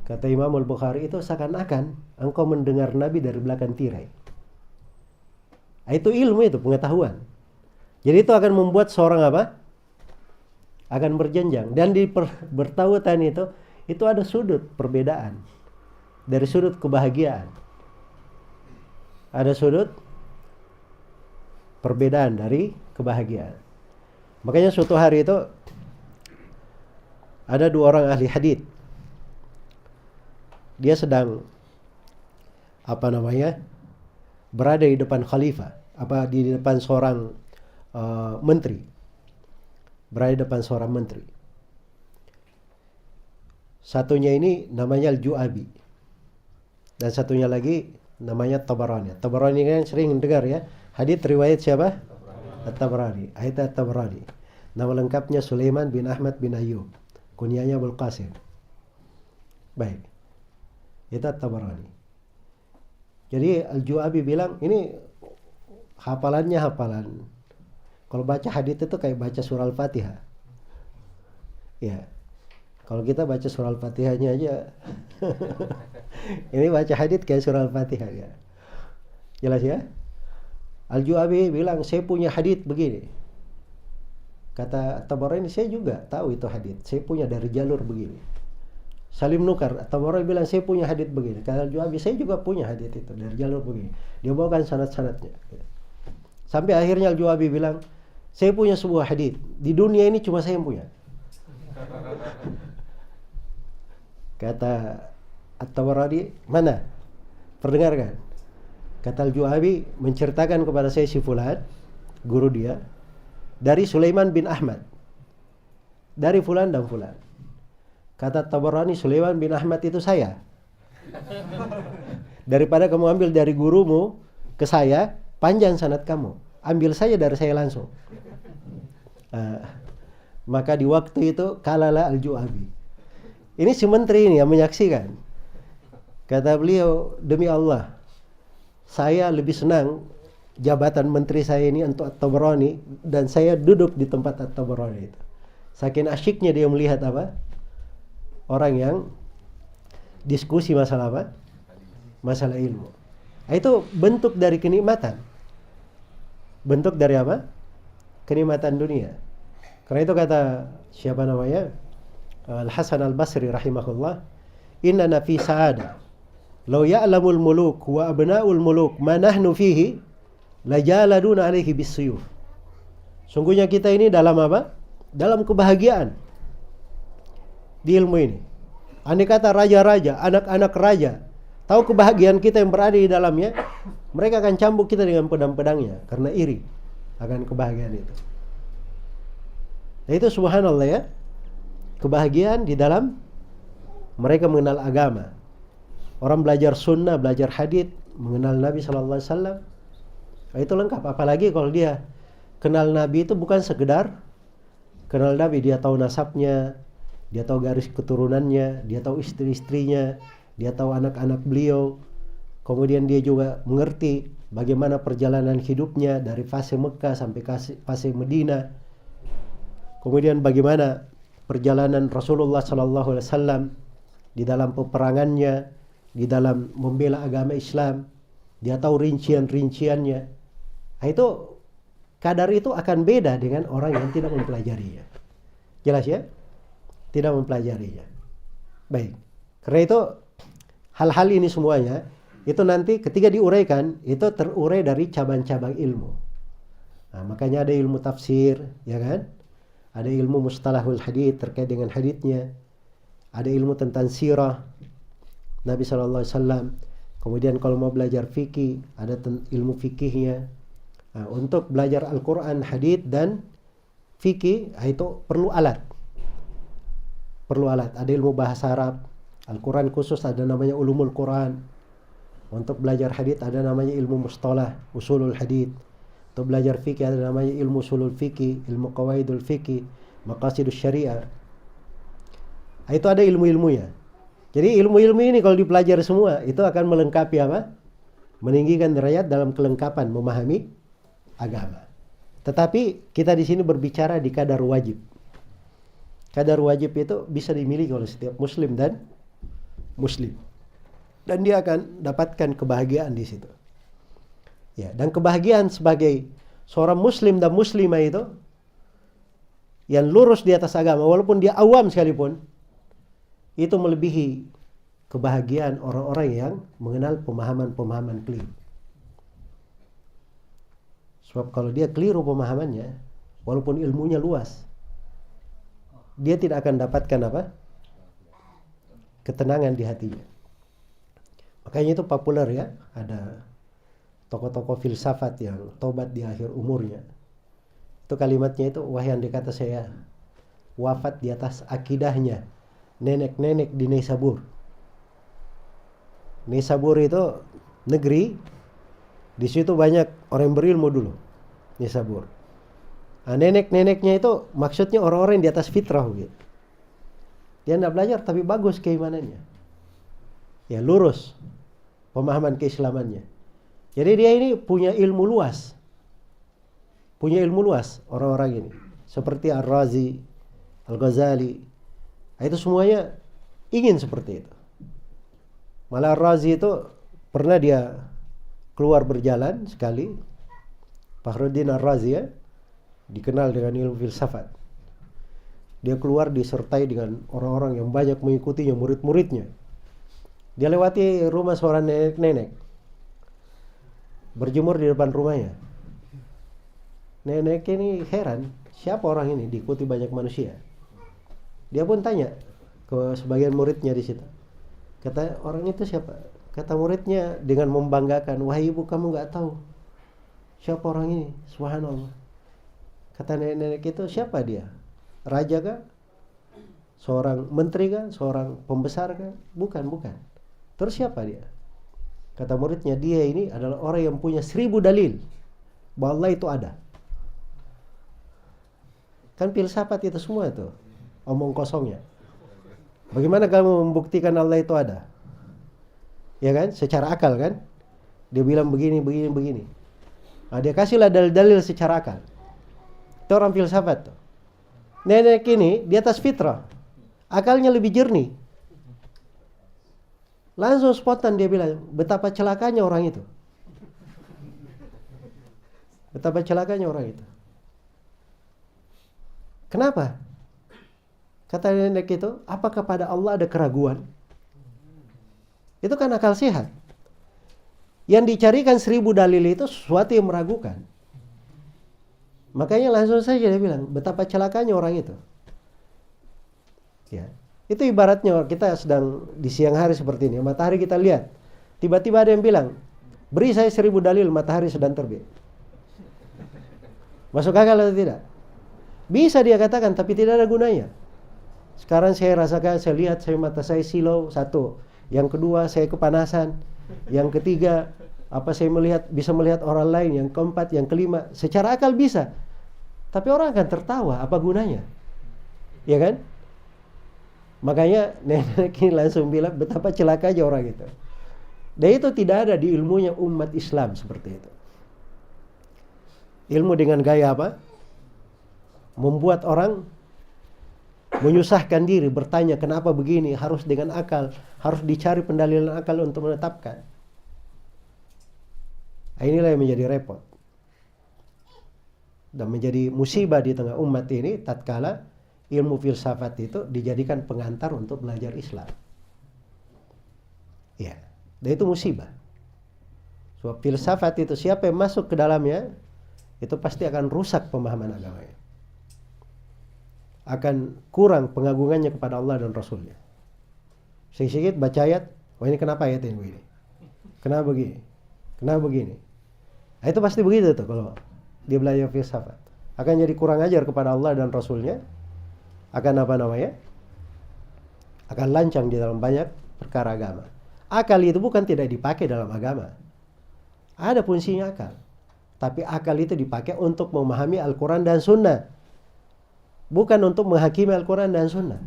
Kata Imam Al-Bukhari, itu seakan-akan engkau mendengar Nabi dari belakang tirai. Itu ilmu, itu pengetahuan. Jadi itu akan membuat seorang apa? Akan berjenjang. Dan di bertautan itu ada sudut perbedaan. Dari sudut kebahagiaan. Ada sudut perbedaan dari kebahagiaan. Makanya suatu hari itu ada dua orang ahli hadits. dia sedang berada di depan khalifah, di depan seorang menteri, berada di depan seorang menteri. Satunya ini namanya Al-Ju'abi, dan satunya lagi namanya Tabarani. Tabarani kan sering dengar ya, hadits riwayat siapa? At-Tabarani, ayat At-Tabarani. Nama lengkapnya Sulaiman bin Ahmad bin Ayyub, kunyahnya Abul Qasim. Baik, itu At-Tabarani. Jadi Al-Ju'abi bilang, ini hafalannya hafalan. Kalau baca hadits itu kayak baca surah Al-Fatihah. Ya, kalau kita baca surah Al-Fatihahnya aja, ini baca hadits kayak surah Al-Fatihah ya. Jelas ya? Al-Ju'abi bilang, saya punya hadits begini. Kata Tabarani, saya juga tahu itu hadits. Saya punya dari jalur begini. Salim nukar, Tabarani bilang, saya punya hadits begini. Kata Al-Ju'abi, saya juga punya hadits itu dari jalur begini. Dia bawakan sanad-sanadnya. Sampai akhirnya Al-Ju'abi bilang, saya punya sebuah hadits. Di dunia ini cuma saya yang punya. Kata At-Tabarani, mana? Perdengarkan. Kata Al-Ju'abi, menceritakan kepada saya si fulan, guru dia, dari Sulaiman bin Ahmad, dari fulan dan fulan. Kata Tabarani, Sulaiman bin Ahmad itu saya. Daripada kamu ambil dari gurumu ke saya, panjang sanad kamu, ambil saja dari saya langsung. Maka di waktu itu kalalah Al-Ju'abi. Ini si menteri ini yang menyaksikan. Kata beliau, demi Allah, saya lebih senang jabatan menteri saya ini untuk At-Tabarani, dan saya duduk di tempat At-Tabarani itu. Saking asyiknya dia melihat orang yang diskusi masalah masalah ilmu. Itu bentuk dari kenikmatan. Bentuk dari kenikmatan dunia. Karena itu kata siapa namanya? Al-Hasan Al-Basri rahimahullah, "Innana fi sa'ada. Law ya'lamul muluk wa abna'ul muluk ma nahnu fihi lajaladuna alaihi bisuyuf." Sungguhnya kita ini dalam dalam kebahagiaan di ilmu ini. Andai kata raja-raja, anak-anak raja tahu kebahagiaan kita yang berada di dalamnya, mereka akan cambuk kita dengan pedang-pedangnya karena iri akan kebahagiaan itu. Nah, itu subhanallah ya, kebahagiaan di dalam mereka mengenal agama. Orang belajar sunnah, belajar hadits, mengenal Nabi sallallahu alaihi wasallam. Nah, itu lengkap. Apalagi kalau dia kenal Nabi itu bukan sekedar kenal Nabi, dia tahu nasabnya, dia tahu garis keturunannya, dia tahu istri-istrinya, dia tahu anak-anak beliau. Kemudian dia juga mengerti bagaimana perjalanan hidupnya dari fase Mekah sampai fase Medina. Kemudian bagaimana perjalanan Rasulullah sallallahu alaihi wasallam di dalam peperangannya, di dalam membela agama Islam. Dia tahu rincian-rinciannya. Nah, itu kadar itu akan beda dengan orang yang tidak mempelajarinya. Jelas ya? Tidak mempelajarinya. Baik. Karena itu hal-hal ini semuanya itu nanti ketika diuraikan itu terurai dari cabang-cabang ilmu. Nah, makanya ada ilmu tafsir, ya kan? Ada ilmu mustalahul hadits terkait dengan haditsnya. Ada ilmu tentang sirah Nabi sallallahu alaihi wasallam. Kemudian kalau mau belajar fikih, ada ilmu fikihnya. Nah, untuk belajar Al-Qur'an, hadits dan fikih, itu perlu alat. Ada ilmu bahasa Arab. Al-Quran khusus ada namanya ulumul Quran. Untuk belajar hadits ada namanya ilmu mustalah, usulul hadits. Untuk belajar fikih ada namanya ilmu usulul fikih, ilmu qawaidul fikih, maqasidus syariah. Itu ada ilmu-ilmunya. Jadi ilmu-ilmu ini kalau dipelajari semua itu akan melengkapi meninggikan derajat dalam kelengkapan memahami agama. Tetapi kita di sini berbicara di kadar wajib. Kadar wajib itu bisa dimiliki oleh setiap muslim dan muslim. Dan dia akan dapatkan kebahagiaan di situ. Ya, dan kebahagiaan sebagai seorang muslim dan muslimah itu yang lurus di atas agama, walaupun dia awam sekalipun, itu melebihi kebahagiaan orang-orang yang mengenal pemahaman-pemahaman keliru. Sebab kalau dia keliru pemahamannya, walaupun ilmunya luas, dia tidak akan dapatkan ketenangan di hatinya. Makanya itu populer ya, ada tokoh-tokoh filsafat yang tobat di akhir umurnya. Itu kalimatnya itu, wahai andai kata saya wafat di atas akidahnya nenek-nenek di Nisabur. Nisabur itu negeri, di situ banyak orang berilmu dulu. Nisabur. Nah, nenek-neneknya itu maksudnya orang-orang yang di atas fitrah gitu. Dia tidak belajar tapi bagus keimanannya. Ya lurus pemahaman keislamannya. Jadi dia ini punya ilmu luas. Punya ilmu luas orang-orang ini. Seperti Ar-Razi, Al-Ghazali. Nah, itu semuanya ingin seperti itu. Malah Ar-Razi itu pernah dia keluar berjalan sekali. Fakhruddin Ar-Razi ya, dikenal dengan ilmu filsafat. Dia keluar disertai dengan orang-orang yang banyak mengikutinya, murid-muridnya. Dia lewati rumah seorang nenek-nenek, berjemur di depan rumahnya. Nenek ini heran, siapa orang ini diikuti banyak manusia. Dia pun tanya ke sebagian muridnya di situ. Kata orang itu siapa? Kata muridnya dengan membanggakan, wahai ibu kamu nggak tahu siapa orang ini? Subhanallah. Kata nenek-nenek itu, siapa dia? Raja kah? Seorang menteri kah? Seorang pembesar kah? Bukan. Terus siapa dia? Kata muridnya, dia ini adalah orang yang punya 1000 dalil bahwa Allah itu ada. Kan filsafat itu semua itu omong kosongnya. Bagaimana kamu membuktikan Allah itu ada? Ya kan? Secara akal kan? Dia bilang begini. Nah, dia kasihlah dalil-dalil secara akal. Itu orang filsafat tuh. Nenek ini di atas fitrah. Akalnya lebih jernih. Langsung spontan dia bilang, betapa celakanya orang itu. Betapa celakanya orang itu. Kenapa? Kata nenek itu, apakah pada Allah ada keraguan? Itu kan akal sehat. Yang dicarikan 1000 dalil itu sesuatu yang meragukan. Makanya langsung saja dia bilang, betapa celakanya orang itu. Ya. Itu ibaratnya kita sedang di siang hari seperti ini, matahari kita lihat. Tiba-tiba ada yang bilang, beri saya 1000 dalil matahari sedang terbit. Masuk akal atau tidak? Bisa dia katakan, tapi tidak ada gunanya. Sekarang saya rasakan, saya lihat, mata saya silau, satu. Yang kedua, saya kepanasan. Yang ketiga, saya bisa melihat orang lain. Yang keempat, yang kelima, secara akal bisa. Tapi orang akan tertawa, apa gunanya? Ya kan? Makanya nenek ini langsung bilang betapa celakanya orang itu. Dan itu tidak ada di ilmunya umat Islam seperti itu. Ilmu dengan gaya apa? Membuat orang menyusahkan diri, bertanya kenapa begini, harus dengan akal, harus dicari pendalilan akal untuk menetapkan. Inilah yang menjadi repot. Dan menjadi musibah di tengah umat ini tatkala ilmu filsafat itu dijadikan pengantar untuk belajar Islam. Ya, dan itu musibah. Sebab filsafat itu siapa yang masuk ke dalamnya, itu pasti akan rusak pemahaman agamanya. Akan kurang pengagungannya kepada Allah dan Rasulnya. Sedikit baca ayat, wah ini kenapa ayat ini begini? Kenapa begini? Kenapa begini? Nah, itu pasti begitu tuh kalau dia belajar filsafat. Akan jadi kurang ajar kepada Allah dan Rasulnya. Akan akan lancang di dalam banyak perkara agama. Akal itu bukan tidak dipakai dalam agama. Ada fungsinya akal. Tapi akal itu dipakai untuk memahami Al-Quran dan Sunnah. Bukan untuk menghakimi Al-Quran dan Sunnah.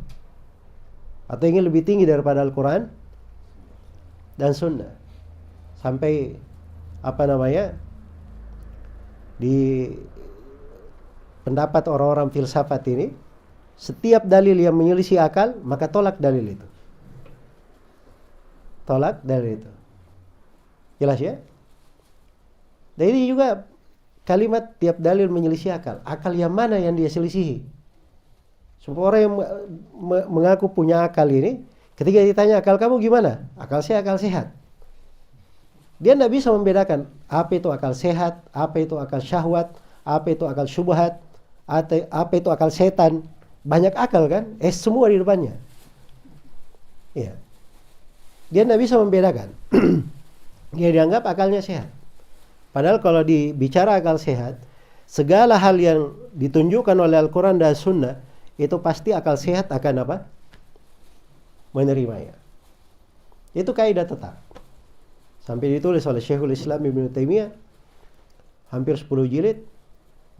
Atau ingin lebih tinggi daripada Al-Quran dan Sunnah. Sampai di pendapat orang-orang filsafat ini, setiap dalil yang menyelisih akal, maka tolak dalil itu. Tolak dalil itu. Jelas ya? Dan ini juga kalimat tiap dalil menyelisih akal. Akal yang mana yang dia selisihi? Semua orang yang mengaku punya akal ini, ketika ditanya akal kamu gimana? Akal saya akal sehat. Dia tidak bisa membedakan apa itu akal sehat, apa itu akal syahwat, apa itu akal syubhat, apa itu akal setan. Banyak akal kan? Semua di depannya. Iya. Dia tidak bisa membedakan. Dia dianggap akalnya sehat. Padahal kalau dibicara akal sehat, segala hal yang ditunjukkan oleh Al-Quran dan Sunnah, itu pasti akal sehat akan apa? Menerimanya. Itu kaidah tetap. Sampai ditulis oleh Syekhul Islam Ibnu Taimiyah, hampir 10 jilid,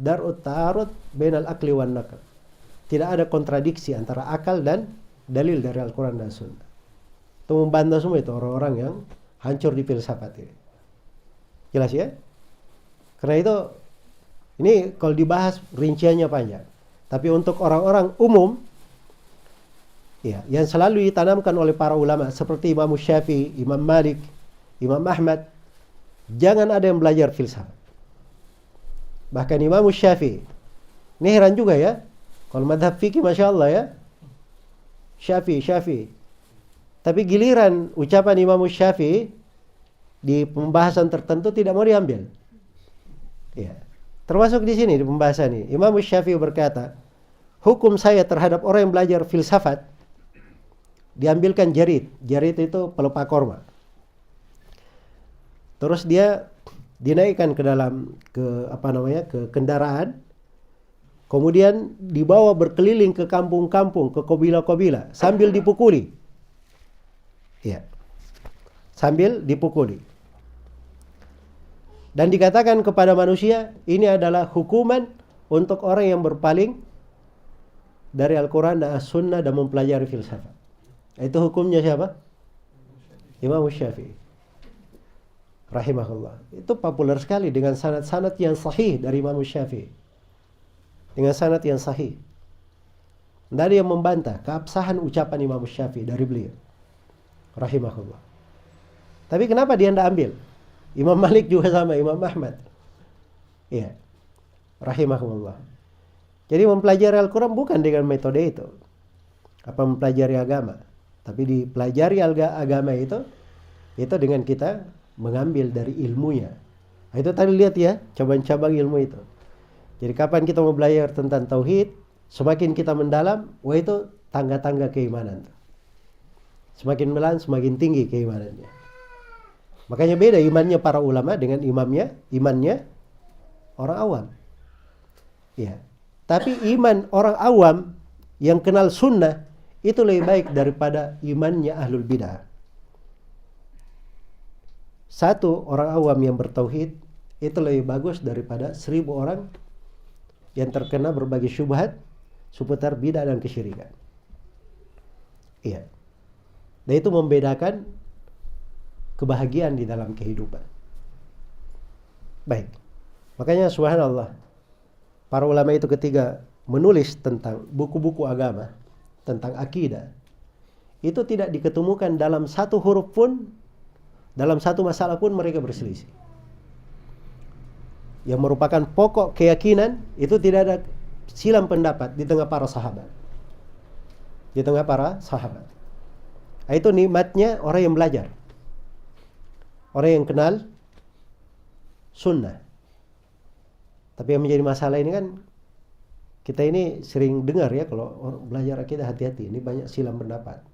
Dar'ut Ta'arud bainal akli wan naql. Tidak ada kontradiksi antara akal dan dalil dari Al-Quran dan Sunnah. Itu membantah semua itu orang-orang yang hancur di filsafat ini. Jelas ya? Karena itu, ini kalau dibahas rinciannya panjang. Tapi untuk orang-orang umum, ya, yang selalu ditanamkan oleh para ulama seperti Imam Syafi'i, Imam Malik, Imam Ahmad, jangan ada yang belajar filsafat. Bahkan Imam Syafi'i, ini heran juga ya, kalau madhab fikih Masya Allah ya, Syafi'i. Tapi giliran ucapan Imam Syafi'i di pembahasan tertentu tidak mau diambil. Ya. Termasuk di sini di pembahasan ini, Imam Syafi'i berkata, hukum saya terhadap orang yang belajar filsafat diambilkan jarit. Jarit itu pelepah korma. Terus dia dinaikkan ke dalam ke kendaraan. Kemudian dibawa berkeliling ke kampung-kampung, ke kabilah-kabilah sambil dipukuli. Ya. Sambil dipukuli. Dan dikatakan kepada manusia, ini adalah hukuman untuk orang yang berpaling dari Al-Quran dan As-Sunnah dan mempelajari filsafat. Itu hukumnya siapa? Imam Syafi'i rahimahullah. Itu populer sekali dengan sanad-sanad yang sahih dari Imam Syafi'i. Dengan sanad yang sahih. Tidak ada yang membantah keabsahan ucapan Imam Syafi'i dari beliau rahimahullah. Tapi kenapa dia tidak ambil? Imam Malik juga sama, Imam Ahmad. Iya. Rahimahullah. Jadi mempelajari Al-Quran bukan dengan metode itu. Apa mempelajari agama. Tapi dipelajari agama itu dengan kita mengambil dari ilmunya. Nah, itu tadi lihat ya, cabang-cabang ilmu itu. Jadi kapan kita mau belajar tentang tauhid, semakin kita mendalam, itu tangga-tangga keimanan. Semakin mendalam, semakin tinggi keimanannya. Makanya beda imannya para ulama dengan imannya orang awam. Ya. Tapi iman orang awam yang kenal sunnah itu lebih baik daripada imannya ahlul bidah. Satu orang awam yang bertauhid itu lebih bagus daripada 1000 orang yang terkena berbagai syubhat seputar bidah dan kesyirikan. Iya. Dan itu membedakan kebahagiaan di dalam kehidupan. Baik. Makanya subhanallah, para ulama itu ketika menulis tentang buku-buku agama, tentang akidah, itu tidak diketemukan dalam satu huruf pun, dalam satu masalah pun mereka berselisih. Yang merupakan pokok keyakinan, itu tidak ada silang pendapat di tengah para sahabat. Di tengah para sahabat. Itu nikmatnya orang yang belajar. Orang yang kenal sunnah. Tapi yang menjadi masalah ini kan, kita ini sering dengar ya, kalau orang belajar akidah hati-hati, ini banyak silang pendapat.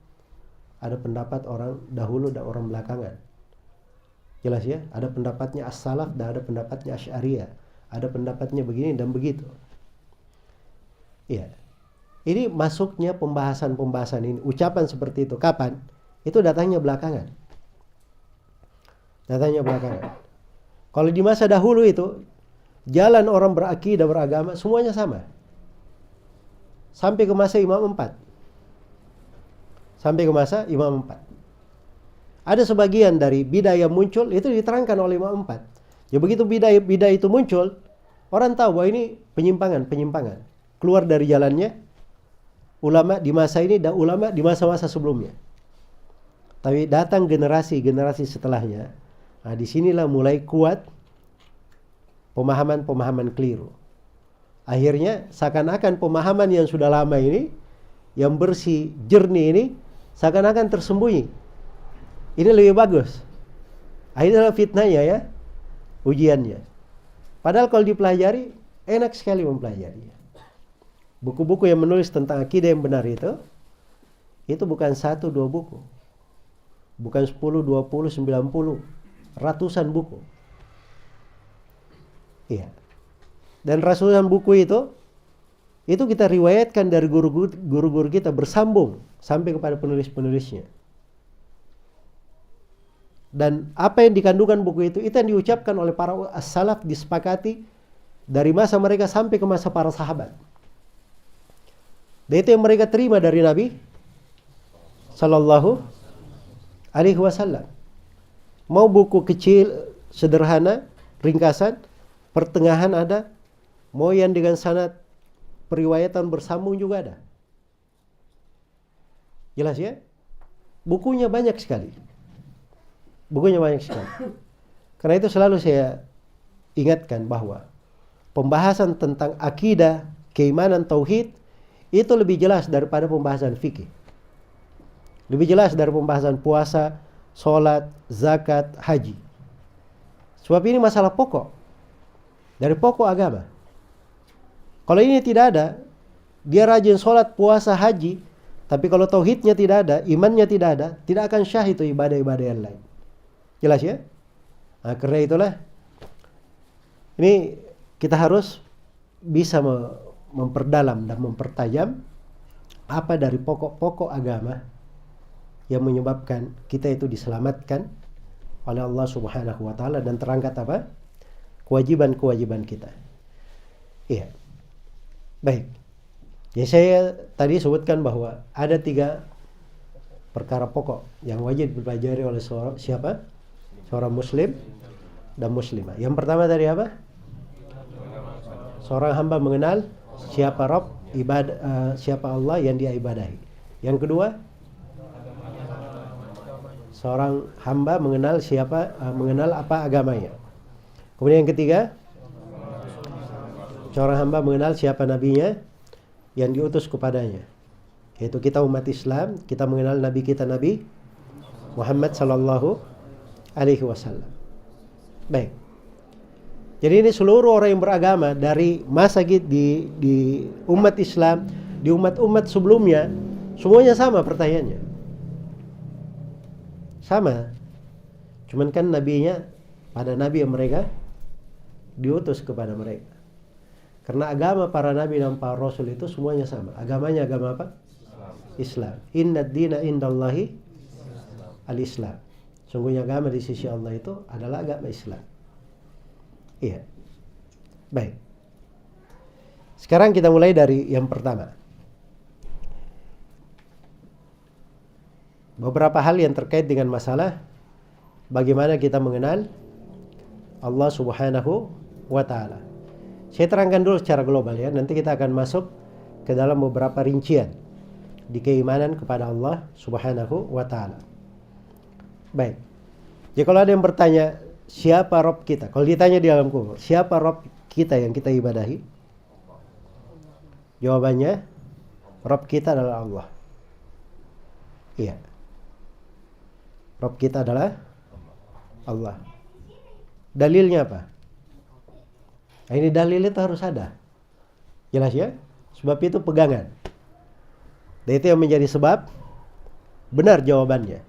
Ada pendapat orang dahulu dan orang belakangan. Jelas ya, ada pendapatnya as-salaf dan ada pendapatnya asy'ariyah. Ada pendapatnya begini dan begitu. Iya. Ini masuknya pembahasan-pembahasan ini, ucapan seperti itu. Kapan? Itu datangnya belakangan. Datangnya belakangan. Kalau di masa dahulu itu, jalan orang berakidah, beragama, semuanya sama. Sampai ke masa Imam 4. Sampai ke masa Imam 4. Ada sebagian dari bidah yang muncul, itu diterangkan oleh Imam 4. Ya begitu bidah itu muncul, orang tahu bahwa ini penyimpangan. Keluar dari jalannya ulama di masa ini dan ulama di masa-masa sebelumnya. Tapi datang generasi setelahnya. Nah, disinilah mulai kuat pemahaman-pemahaman keliru. Akhirnya seakan-akan pemahaman yang sudah lama ini, yang bersih, jernih ini, seakan-akan tersembunyi. Ini lebih bagus. Akhirnya fitnahnya ya, ujiannya. Padahal kalau dipelajari, enak sekali mempelajarinya. Buku-buku yang menulis tentang akidah yang benar itu bukan 1-2 buku. Bukan 10, 20, 90, ratusan buku. Iya. Dan ratusan buku itu kita riwayatkan dari guru-guru kita bersambung sampai kepada penulis-penulisnya. Dan apa yang dikandungkan buku itu yang diucapkan oleh para as-salaf, disepakati dari masa mereka sampai ke masa para sahabat. Dan itu yang mereka terima dari Nabi Sallallahu Alaihi Wasallam. Mau buku kecil, sederhana, ringkasan, pertengahan ada, mau yang dengan sanad periwayatan bersambung juga ada. Jelas ya? Bukunya banyak sekali. Karena itu selalu saya ingatkan bahwa pembahasan tentang akidah, keimanan, tauhid itu lebih jelas daripada pembahasan fikih. Lebih jelas dari pembahasan puasa, sholat, zakat, haji. Sebab ini masalah pokok. Dari pokok agama. Kalau ini tidak ada, dia rajin sholat, puasa, haji, tapi kalau tauhidnya tidak ada, imannya tidak ada, tidak akan syah itu ibadah-ibadah yang lain. Jelas ya? Nah, karena itulah ini kita harus bisa memperdalam dan mempertajam apa dari pokok-pokok agama yang menyebabkan kita itu diselamatkan oleh Allah Subhanahu wa taala dan terangkat apa? Kewajiban-kewajiban kita. Iya. Baik. Ya, saya tadi sebutkan bahwa ada 3 perkara pokok yang wajib dipelajari oleh seorang muslim dan muslimah. Yang pertama tadi apa? Seorang hamba mengenal siapa Rabb, siapa Allah yang dia ibadahi. Yang kedua, seorang hamba mengenal apa agamanya. Kemudian yang ketiga, seorang hamba mengenal siapa nabinya yang diutus kepadanya. Yaitu kita umat Islam, kita mengenal nabi kita, Nabi Muhammad sallallahu alaihi wasallam. Baik. Jadi ini seluruh orang yang beragama dari masa di umat Islam, di umat-umat sebelumnya, semuanya sama pertanyaannya. Sama. Cuman kan nabinya pada nabi yang mereka diutus kepada mereka. Karena agama para nabi dan para rasul itu semuanya sama. Agamanya agama apa? Islam. Inna ad-dina indallahi al-Islam. Sungguhnya agama di sisi Allah itu adalah agama Islam. Iya. Baik. Sekarang kita mulai dari yang pertama. Beberapa hal yang terkait dengan masalah bagaimana kita mengenal Allah Subhanahu wa taala. Saya terangkan dulu secara global ya, nanti kita akan masuk ke dalam beberapa rincian di keimanan kepada Allah Subhanahu wa taala. Baik. Jadi kalau ada yang bertanya, siapa Rabb kita? Kalau ditanya di alam kubur, siapa Rabb kita yang kita ibadahi? Jawabannya, Rabb kita adalah Allah. Iya. Rabb kita adalah Allah. Dalilnya apa? Nah, ini dalil itu harus ada. Jelas ya? Sebab itu pegangan. Dan itu yang menjadi sebab benar jawabannya.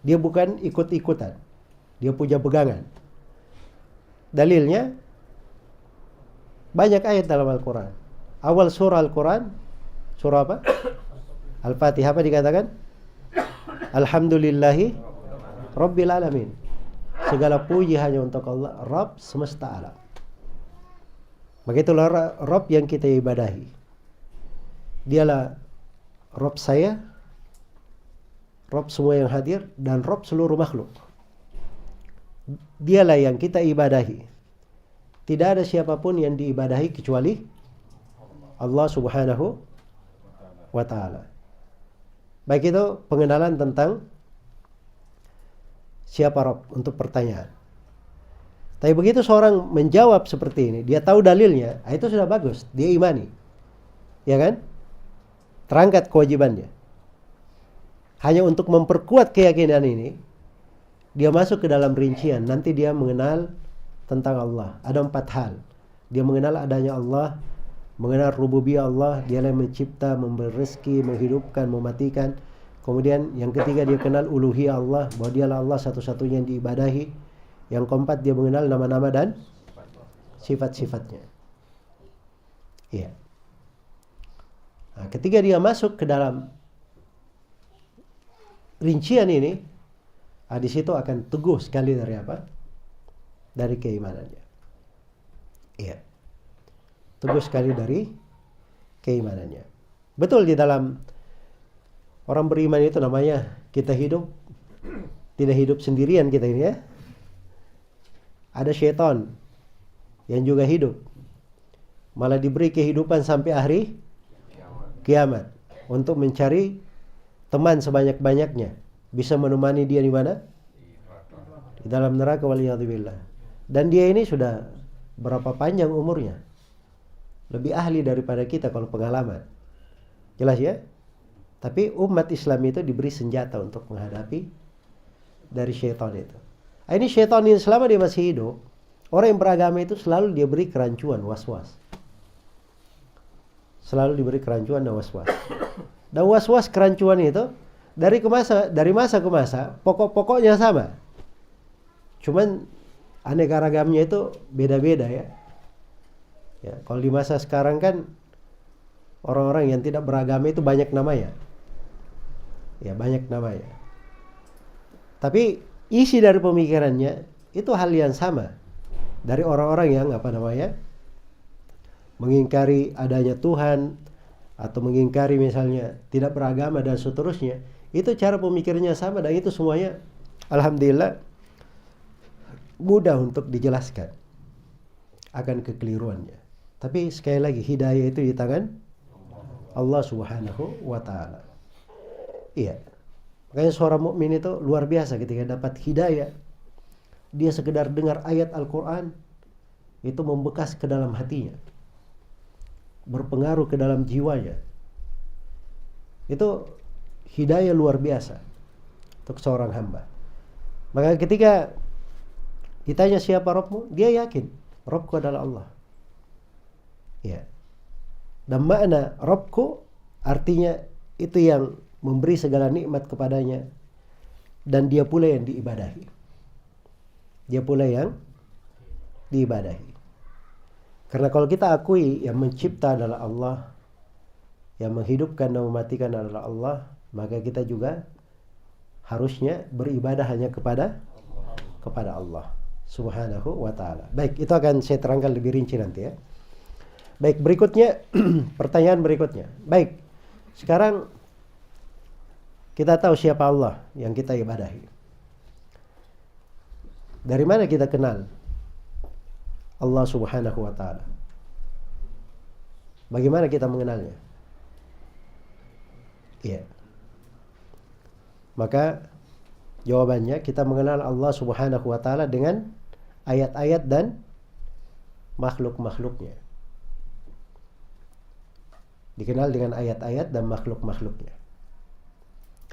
Dia bukan ikut-ikutan. Dia punya pegangan. Dalilnya banyak ayat dalam Al-Quran. Awal surah Al-Quran, surah apa? Al-Fatihah, apa dikatakan? Alhamdulillahi Rabbil Alamin. Segala puji hanya untuk Allah, Rabb semesta alam. Begitulah Rabb yang kita ibadahi. Dialah Rabb saya, Rabb semua yang hadir, dan Rabb seluruh makhluk. Dialah yang kita ibadahi. Tidak ada siapapun yang diibadahi kecuali Allah Subhanahu wa ta'ala. Baik, itu pengenalan tentang siapa Rabb untuk pertanyaan. Tapi begitu seorang menjawab seperti ini, dia tahu dalilnya, itu sudah bagus, dia imani. Ya kan? Terangkat kewajibannya. Hanya untuk memperkuat keyakinan ini, dia masuk ke dalam rincian. Nanti dia mengenal tentang Allah. Ada 4 hal. Dia mengenal adanya Allah, mengenal rububiyah Allah, dialah yang mencipta, memberi rezeki, menghidupkan, mematikan. Kemudian yang ketiga dia kenal uluhiyah Allah, bahwa dialah Allah satu-satunya yang diibadahi. Yang keempat dia mengenal nama-nama dan sifat-sifatnya. Iya. Nah, ketika dia masuk ke dalam rincian ini, di situ akan teguh sekali dari apa? Dari keimanannya. Iya. Teguh sekali dari keimanannya. Betul, di dalam orang beriman itu namanya kita hidup, tidak hidup sendirian kita ini ya. Ada syaitan yang juga hidup. Malah diberi kehidupan sampai hari kiamat untuk mencari teman sebanyak-banyaknya, bisa menemani dia di mana? Di dalam neraka, waliyadzubillah. Dan dia ini sudah berapa panjang umurnya? Lebih ahli daripada kita kalau pengalaman. Jelas ya? Tapi umat Islam itu diberi senjata untuk menghadapi dari syaitan itu. Ini syaitan ini selama dia masih hidup, orang yang beragama itu selalu dia beri kerancuan, was-was. Selalu diberi kerancuan dan was-was. Dan was-was kerancuan itu dari masa ke masa, pokok-pokoknya sama. Cuman aneka ragamnya itu beda-beda ya. Ya, kalau di masa sekarang kan orang-orang yang tidak beragama itu banyak namanya. Ya, banyak namanya. Tapi isi dari pemikirannya itu hal yang sama dari orang-orang yang mengingkari adanya Tuhan atau mengingkari misalnya tidak beragama dan seterusnya. Itu cara pemikirannya sama dan itu semuanya alhamdulillah mudah untuk dijelaskan akan kekeliruannya. Tapi sekali lagi hidayah itu di tangan Allah Subhanahu wa taala. Iya. Makanya seorang mukmin itu luar biasa ketika dapat hidayah. Dia sekedar dengar ayat Al-Quran, itu membekas ke dalam hatinya, berpengaruh ke dalam jiwanya. Itu hidayah luar biasa untuk seorang hamba. Maka ketika ditanya siapa Rabbmu, dia yakin Rabbku adalah Allah. Ya. Dan makna Rabbku artinya itu yang memberi segala nikmat kepadanya, dan dia pula yang diibadahi. Dia pula yang diibadahi. Karena kalau kita akui yang mencipta adalah Allah, yang menghidupkan dan mematikan adalah Allah, maka kita juga harusnya beribadah hanya kepada Allah Subhanahu wa ta'ala. Baik, itu akan saya terangkan lebih rinci nanti ya. Baik, berikutnya pertanyaan berikutnya. Baik, sekarang kita tahu siapa Allah yang kita ibadahi. Dari mana kita kenal Allah Subhanahu wa ta'ala? Bagaimana kita mengenalnya? Iya. Maka jawabannya kita mengenal Allah Subhanahu wa ta'ala dengan ayat-ayat dan makhluk-makhluknya. Dikenal dengan ayat-ayat dan makhluk-makhluknya.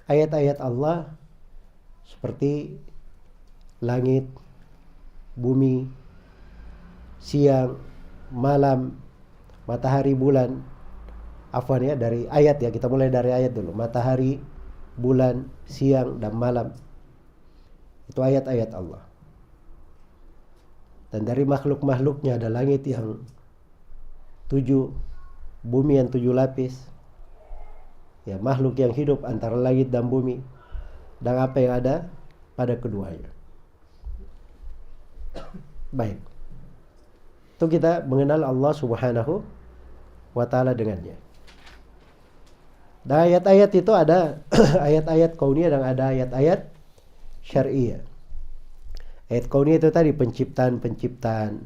Ayat-ayat Allah seperti langit, bumi, siang, malam, matahari, bulan. Afwan ya, dari ayat ya, kita mulai dari ayat dulu. Matahari, bulan, siang, dan malam. Itu ayat-ayat Allah. Dan dari makhluk-makhluknya ada langit yang 7, bumi yang 7 lapis. Ya, makhluk yang hidup antara langit dan bumi, dan apa yang ada pada keduanya. Baik. Itu kita mengenal Allah Subhanahu wa ta'ala dengannya. Dan ayat-ayat itu ada ayat-ayat kauniyah dan ada ayat-ayat syar'iyah. Ayat kauniyah itu tadi penciptaan.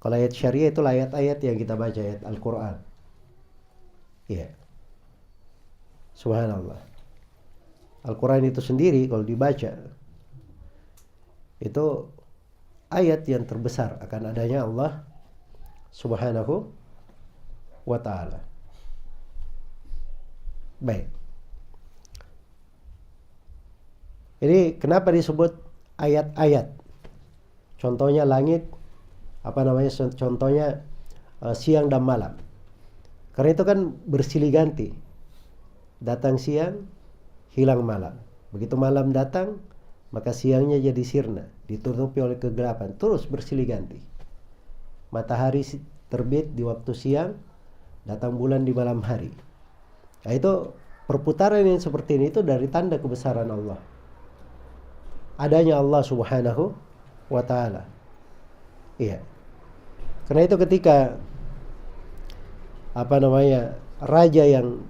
Kalau ayat syariah itu ayat-ayat yang kita baca, ayat Al-Quran. Iya. Subhanallah. Al-Quran itu sendiri kalau dibaca, itu ayat yang terbesar akan adanya Allah Subhanahu wa ta'ala. Baik. Ini kenapa disebut ayat-ayat? Contohnya langit, contohnya siang dan malam. Karena itu kan bersilih ganti. datang siang, hilang malam. Begitu malam datang, maka siangnya jadi sirna, ditutupi oleh kegelapan, terus bersilih ganti. Matahari terbit di waktu siang, datang bulan di malam hari. Nah, itu perputaran yang seperti ini itu dari tanda kebesaran Allah. Adanya Allah Subhanahu wa ta'ala. Iya. Karena itu ketika raja yang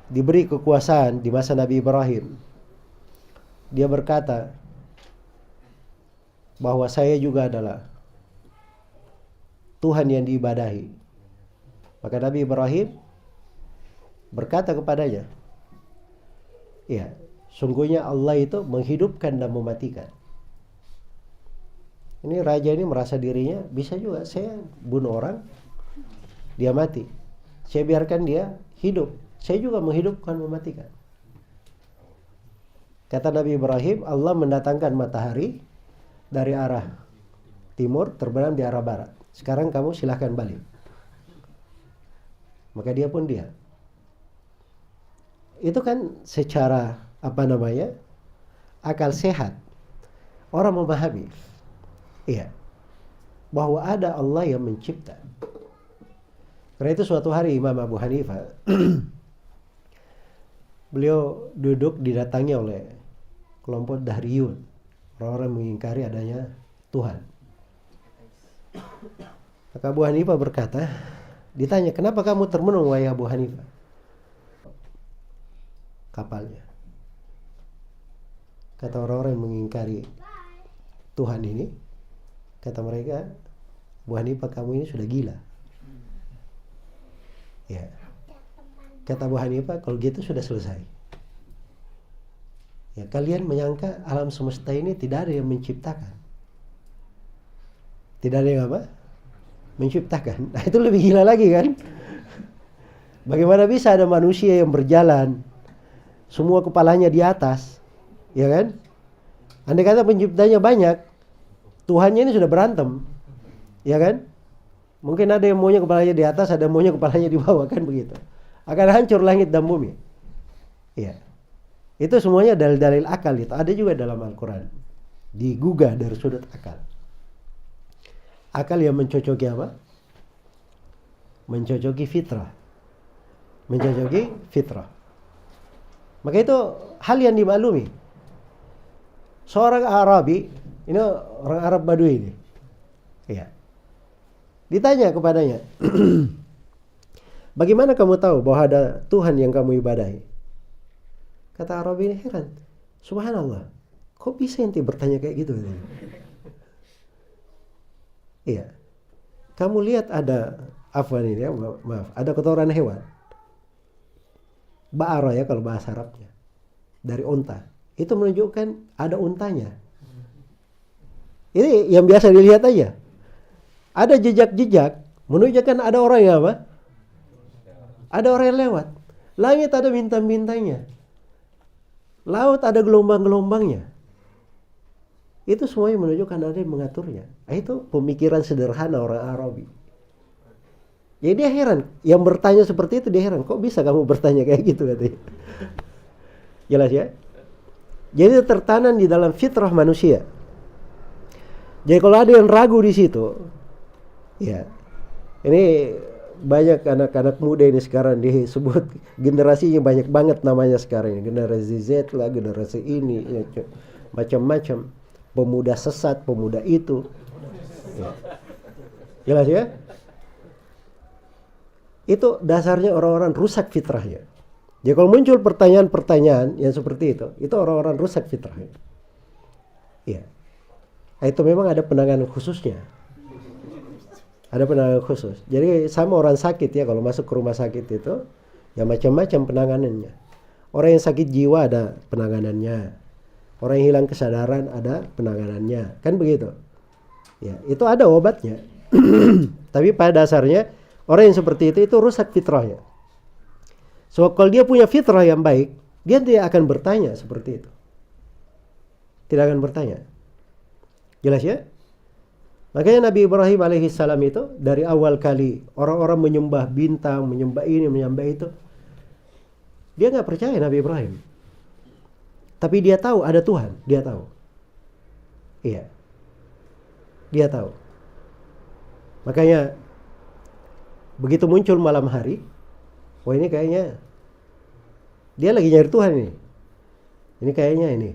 diberi kekuasaan di masa Nabi Ibrahim, dia berkata bahwa saya juga adalah Tuhan yang diibadahi. Maka Nabi Ibrahim berkata kepadanya, ya, sungguhnya Allah itu menghidupkan dan mematikan. Ini raja ini merasa dirinya bisa juga, saya bunuh orang, dia mati. Saya biarkan dia hidup, saya juga menghidupkan, mematikan. Kata Nabi Ibrahim, Allah mendatangkan matahari dari arah timur terbenam di arah barat. Sekarang kamu silahkan balik. Maka dia pun diam. Itu kan secara akal sehat orang memahami, iya, bahwa ada Allah yang mencipta. Karena itu suatu hari Imam Abu Hanifah beliau duduk didatangi oleh kelompok Dahriyun, orang-orang mengingkari adanya Tuhan. Maka Abu Hanifah berkata, ditanya, kenapa kamu termenung wahai Abu Hanifah? Kapalnya. Kata orang-orang yang mengingkari Tuhan ini, kata mereka, Abu Hanifah, kamu ini sudah gila. Ya. Kata Abu Hanifah, kalau gitu sudah selesai. Ya, kalian menyangka alam semesta ini tidak ada yang menciptakan. Tidak ada yang menciptakan. Nah, itu lebih gila lagi kan? Bagaimana bisa ada manusia yang berjalan semua kepalanya di atas, ya kan? Andai kata penciptanya banyak, Tuhannya ini sudah berantem, ya kan? Mungkin ada yang maunya kepalanya di atas, ada yang maunya kepalanya di bawah, kan begitu. Akan hancur langit dan bumi. Iya. Itu semuanya dalil-dalil akal itu. Ada juga dalam Al-Quran. Digugah dari sudut akal. Akal yang mencocoki apa? Mencocoki fitrah. Mencocoki fitrah. Maka itu hal yang dimaklumi. Seorang Arabi, ini orang Arab Badui ini. Iya. Ditanya kepadanya, bagaimana kamu tahu bahwa ada Tuhan yang kamu ibadahi? Kata Arabi ini heran. Subhanallah, kok bisa ente bertanya kayak gitu? Iya. Kamu lihat ada ada kotoran hewan. Ba'ara ya kalau bahasa Arabnya. Dari unta. Itu menunjukkan ada untanya. Ini yang biasa dilihat aja. Ada jejak-jejak menunjukkan ada orang yang apa? Ada orang yang lewat. Langit ada bintang-bintangnya. Laut ada gelombang-gelombangnya. Itu semuanya menunjukkan ada yang mengaturnya. Itu pemikiran sederhana orang Arabi. Jadi dia heran. Yang bertanya seperti itu dia heran. Kok bisa kamu bertanya kayak gitu katanya. Jelas ya? Jadi tertanam di dalam fitrah manusia. Jadi kalau ada yang ragu di situ, ya, ini banyak anak-anak muda ini sekarang disebut generasinya banyak banget namanya sekarang ini. Generasi Z lah, generasi ini, ya, macam-macam. Pemuda sesat, pemuda itu. Ya. Jelas ya? Itu dasarnya orang-orang rusak fitrahnya. Jadi kalau muncul pertanyaan-pertanyaan yang seperti itu orang-orang rusak fitrahnya. Iya. Itu memang ada penanganan khususnya. Ada penanganan khusus. Jadi sama orang sakit ya, kalau masuk ke rumah sakit itu ya macam-macam penanganannya. Orang yang sakit jiwa ada penanganannya. Orang yang hilang kesadaran ada penanganannya. Kan begitu. Ya, itu ada obatnya. Tapi pada dasarnya orang yang seperti itu rusak fitrahnya. So kalau dia punya fitrah yang baik, dia tidak akan bertanya seperti itu. Tidak akan bertanya. Jelas ya? Makanya Nabi Ibrahim alaihissalam itu dari awal kali orang-orang menyembah bintang, menyembah ini, menyembah itu. Dia nggak percaya Nabi Ibrahim. Tapi dia tahu ada Tuhan. Dia tahu. Iya. Dia tahu. Makanya begitu muncul malam hari, wah ini kayaknya dia lagi nyari Tuhan ini. Ini kayaknya ini.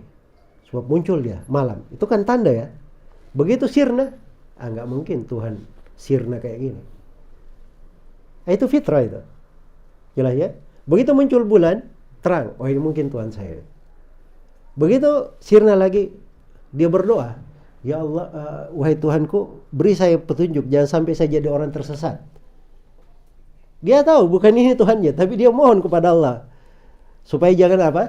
Sebab muncul dia malam. Itu kan tanda ya. Begitu sirna, nggak mungkin Tuhan sirna kayak gini. Itu fitrah itu. Jelas ya? Begitu muncul bulan, terang. Oh ini mungkin Tuhan saya. Begitu sirna lagi, dia berdoa. Ya Allah, wahai Tuhanku, beri saya petunjuk. Jangan sampai saya jadi orang tersesat. Dia tahu bukan ini Tuhannya, tapi dia mohon kepada Allah. Supaya jangan apa?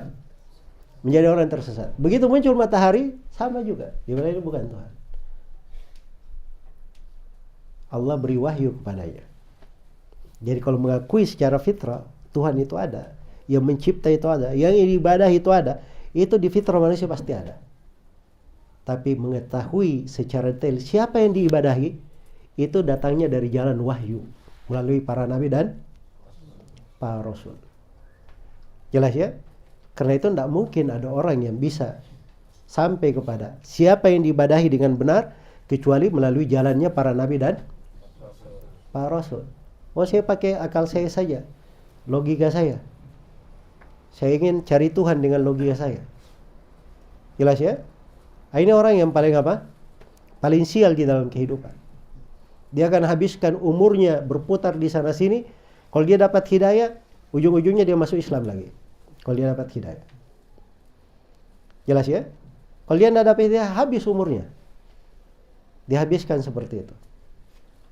Menjadi orang tersesat. Begitu muncul matahari, sama juga. Dia bilang ini bukan Tuhan. Allah beri wahyu kepadanya. Jadi kalau mengakui secara fitrah, Tuhan itu ada. Yang mencipta itu ada. Yang diibadahi itu ada. Itu di fitrah manusia pasti ada. Tapi mengetahui secara detail siapa yang diibadahi, itu datangnya dari jalan wahyu. Melalui para nabi dan para rasul. Jelas ya? Karena itu tidak mungkin ada orang yang bisa sampai kepada siapa yang diibadahi dengan benar, kecuali melalui jalannya para nabi dan para rasul. Oh saya pakai akal saya saja, logika saya. Saya ingin cari Tuhan dengan logika saya. Jelas ya? Ini orang yang paling apa? Paling sial di dalam kehidupan. Dia akan habiskan umurnya berputar di sana sini. Kalau dia dapat hidayah, ujung-ujungnya dia masuk Islam lagi. Kalau dia dapat hidayah. Jelas ya? Kalau dia tidak dapat hidayah, habis umurnya. Dihabiskan seperti itu.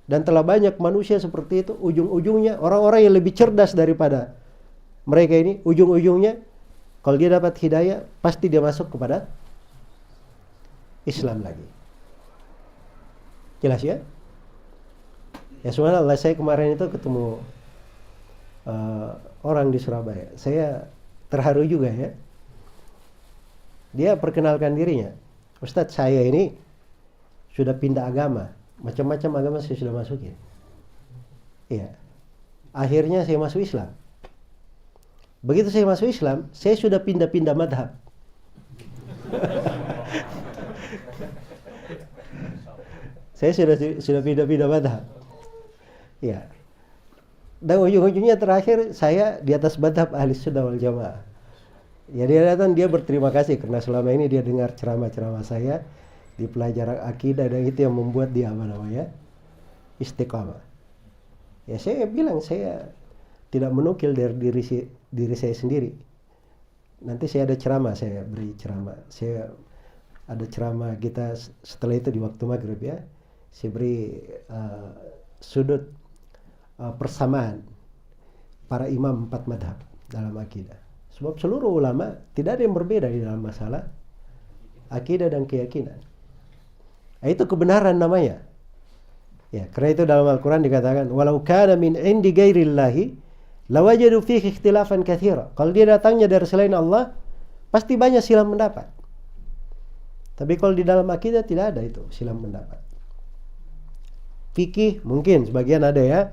Dan telah banyak manusia seperti itu, ujung-ujungnya orang-orang yang lebih cerdas daripada mereka ini, ujung-ujungnya kalau dia dapat hidayah, pasti dia masuk kepada Islam lagi. Jelas ya? Ya subhanallah, saya kemarin itu ketemu orang di Surabaya. Saya terharu juga ya. Dia perkenalkan dirinya. Ustadz, saya ini sudah pindah agama. Macam-macam agama saya sudah masukin. Iya. Akhirnya saya masuk Islam. Begitu saya masuk Islam, saya sudah pindah-pindah madhab. Saya sudah pindah-pindah madhab. Ya. Dan ujung-ujungnya terakhir saya di atas madhab ahli sunnah wal jamaah. Ya dia datang, dia berterima kasih karena selama ini dia dengar ceramah-ceramah saya di pelajaran akidah, dan itu yang membuat dia apa namanya istiqamah. Ya saya bilang saya tidak menukil dari diri saya sendiri. Nanti saya ada ceramah, saya beri ceramah. Saya ada ceramah kita setelah itu di waktu maghrib ya. Saya beri sudut persamaan para imam 4 madhab dalam akidah. Sebab seluruh ulama tidak ada yang berbeda di dalam masalah akidah dan keyakinan. Itu kebenaran namanya. Ya, karena itu dalam Al-Quran dikatakan, walau kana min indi ghairillahi lawajadu fihi ikhtilafan katsira. Kalau dia datangnya dari selain Allah, pasti banyak silang pendapat. Tapi kalau di dalam akidah tidak ada itu silang pendapat. Fikih mungkin sebagian ada ya.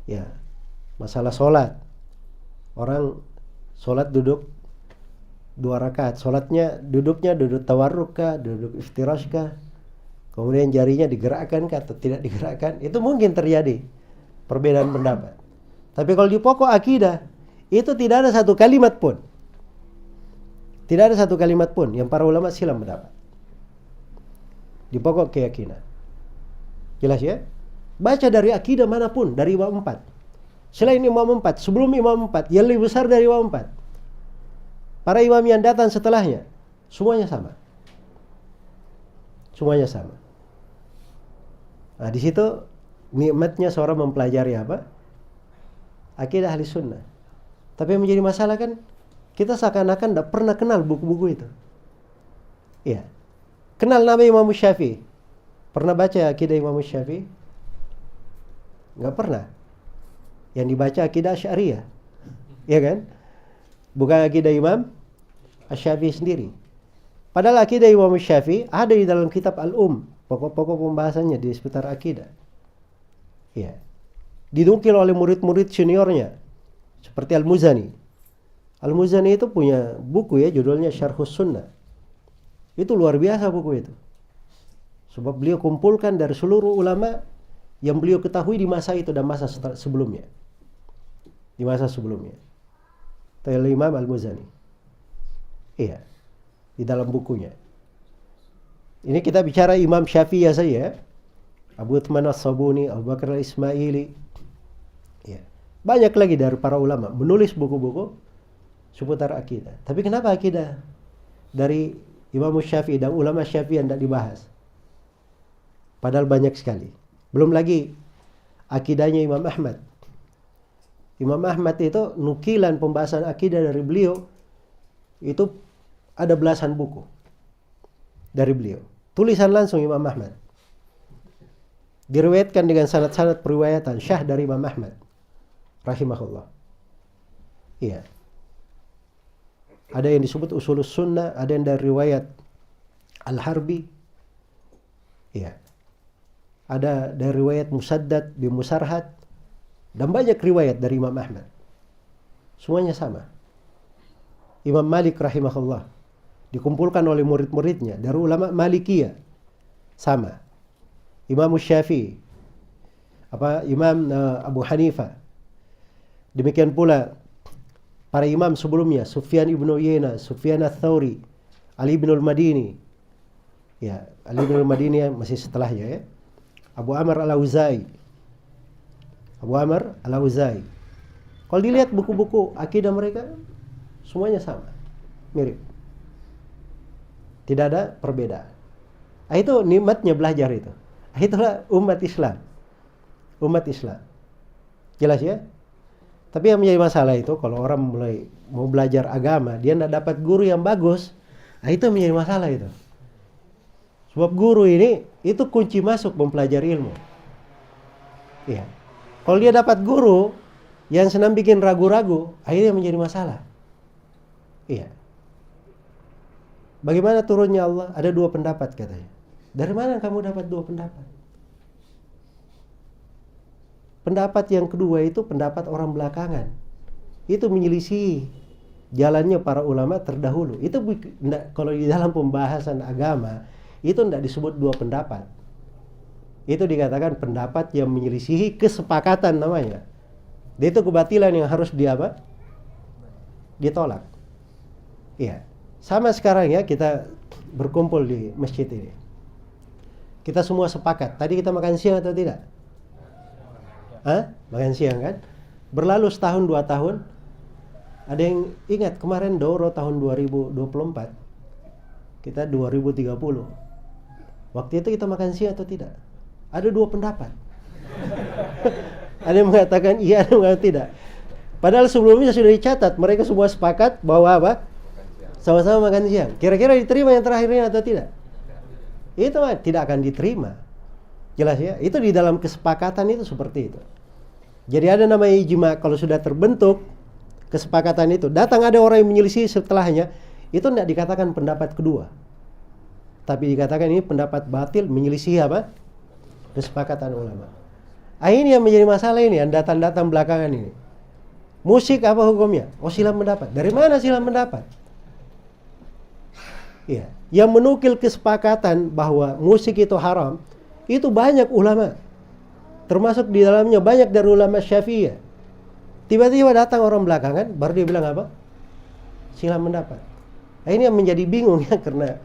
Ya, masalah sholat. Orang sholat duduk 2 rakaat. Sholatnya duduknya duduk tawarruk kah, duduk iftirash kah? Kemudian jarinya digerakkan kah atau tidak digerakkan? Itu mungkin terjadi perbedaan pendapat. Tapi kalau di pokok akidah, itu tidak ada satu kalimat pun. Tidak ada satu kalimat pun yang para ulama silang pendapat. Di pokok keyakinan. Jelas ya? Baca dari akidah manapun, dari Imam 4. Selain Imam 4, sebelum Imam 4, yang lebih besar dari Imam 4. Para imam yang datang setelahnya, semuanya sama. Semuanya sama. Nah, di situ nikmatnya seorang mempelajari apa? Akidah ahli sunnah. Tapi yang menjadi masalah kan, kita seakan-akan tidak pernah kenal buku-buku itu. Iya. Kenal nama Imam Syafi'i. Pernah baca akidah Imam Syafi'i? Nggak pernah. Yang dibaca akidah Asy'ariyah. Ya kan? Bukan akidah Imam Asy-Syafi'i sendiri. Padahal akidah Imam Syafi'i ada di dalam kitab pokok-pokok pembahasannya di seputar akidah. Ya. Dinukil oleh murid-murid seniornya seperti Al-Muzani. Al-Muzani itu punya buku ya, judulnya Syarhus Sunnah. Itu luar biasa buku itu. Sebab beliau kumpulkan dari seluruh ulama yang beliau ketahui di masa itu dan masa sebelumnya. Di masa sebelumnya. Itu Imam Al-Muzani. Iya. Di dalam bukunya. Ini kita bicara Imam Syafi'i saja. Abu Uthman As-Sabuni, Abu Bakar Al-Ismaili. Ya. Banyak lagi dari para ulama menulis buku-buku seputar akidah. Tapi kenapa akidah dari Imam Syafi'i dan ulama Syafi'i yang tidak dibahas? Padahal banyak sekali. Belum lagi akidahnya Imam Ahmad. Imam Ahmad itu nukilan pembahasan akidah dari beliau itu ada belasan buku dari beliau. Tulisan langsung Imam Ahmad. Diriwayatkan dengan sanad-sanad periwayatan syah dari Imam Ahmad rahimahullah. Iya. Ada yang disebut Usulus Sunnah, ada yang dari riwayat Al-Harbi. Iya. Ada dari riwayat Musaddad bin Musarhad dan banyak riwayat dari Imam Ahmad. Semuanya sama. Imam Malik rahimahullah dikumpulkan oleh murid-muridnya dari ulama Malikiyah. Sama. Imam Syafi'i, Imam Abu Hanifah. Demikian pula para imam sebelumnya, Sufyan ibn Uyainah, Sufyan Ats-Tsauri, Ali bin Al-Madini. Ya, Ali bin Al-Madini masih setelahnya ya. Abu Amr Al-Auza'i. Kalau dilihat buku-buku akidah mereka, semuanya sama, mirip. Tidak ada perbedaan. Itu nikmatnya belajar itu. Itulah umat Islam. Jelas ya? Tapi yang menjadi masalah itu kalau orang mulai mau belajar agama, dia tidak dapat guru yang bagus. Itu menjadi masalah itu. Sebab guru ini itu kunci masuk mempelajari ilmu. Iya. Kalau dia dapat guru yang senang bikin ragu-ragu, akhirnya menjadi masalah. Iya. Bagaimana turunnya Allah? Ada dua pendapat katanya. Dari mana kamu dapat dua pendapat? Pendapat yang kedua itu pendapat orang belakangan. Itu menyelisih jalannya para ulama terdahulu. Itu kalau di dalam pembahasan agama itu tidak disebut dua pendapat. Itu dikatakan pendapat yang menyelisihi kesepakatan namanya. Itu kebatilan yang harus ditolak. Iya. Sama sekarang ya kita berkumpul di masjid ini. Kita semua sepakat. Tadi kita makan siang atau tidak? Makan siang kan? Berlalu setahun 2 tahun. Ada yang ingat kemarin Doro tahun 2024. Kita 2030. Waktu itu kita makan siang atau tidak? Ada dua pendapat. Ada yang mengatakan iya, ada yang mengatakan tidak. Padahal sebelumnya sudah dicatat. Mereka semua sepakat bahwa sama-sama makan siang. Kira-kira diterima yang terakhirnya atau tidak? Itu tidak akan diterima. Jelas ya? Itu di dalam kesepakatan itu seperti itu. Jadi ada namanya ijma. Kalau sudah terbentuk kesepakatan itu, datang ada orang yang menyelisih setelahnya, itu tidak dikatakan pendapat kedua. Tapi dikatakan ini pendapat batil menyelisih kesepakatan ulama. Ini yang menjadi masalah ini, yang datang-datang belakangan ini. Musik apa hukumnya? Silam pendapat. Dari mana silam pendapat? Iya. Yang menukil kesepakatan bahwa musik itu haram, itu banyak ulama. Termasuk di dalamnya banyak dari ulama Syafi'iyah. Tiba-tiba datang orang belakangan, baru dia bilang apa? Silam pendapat. Ini yang menjadi bingung ya, karena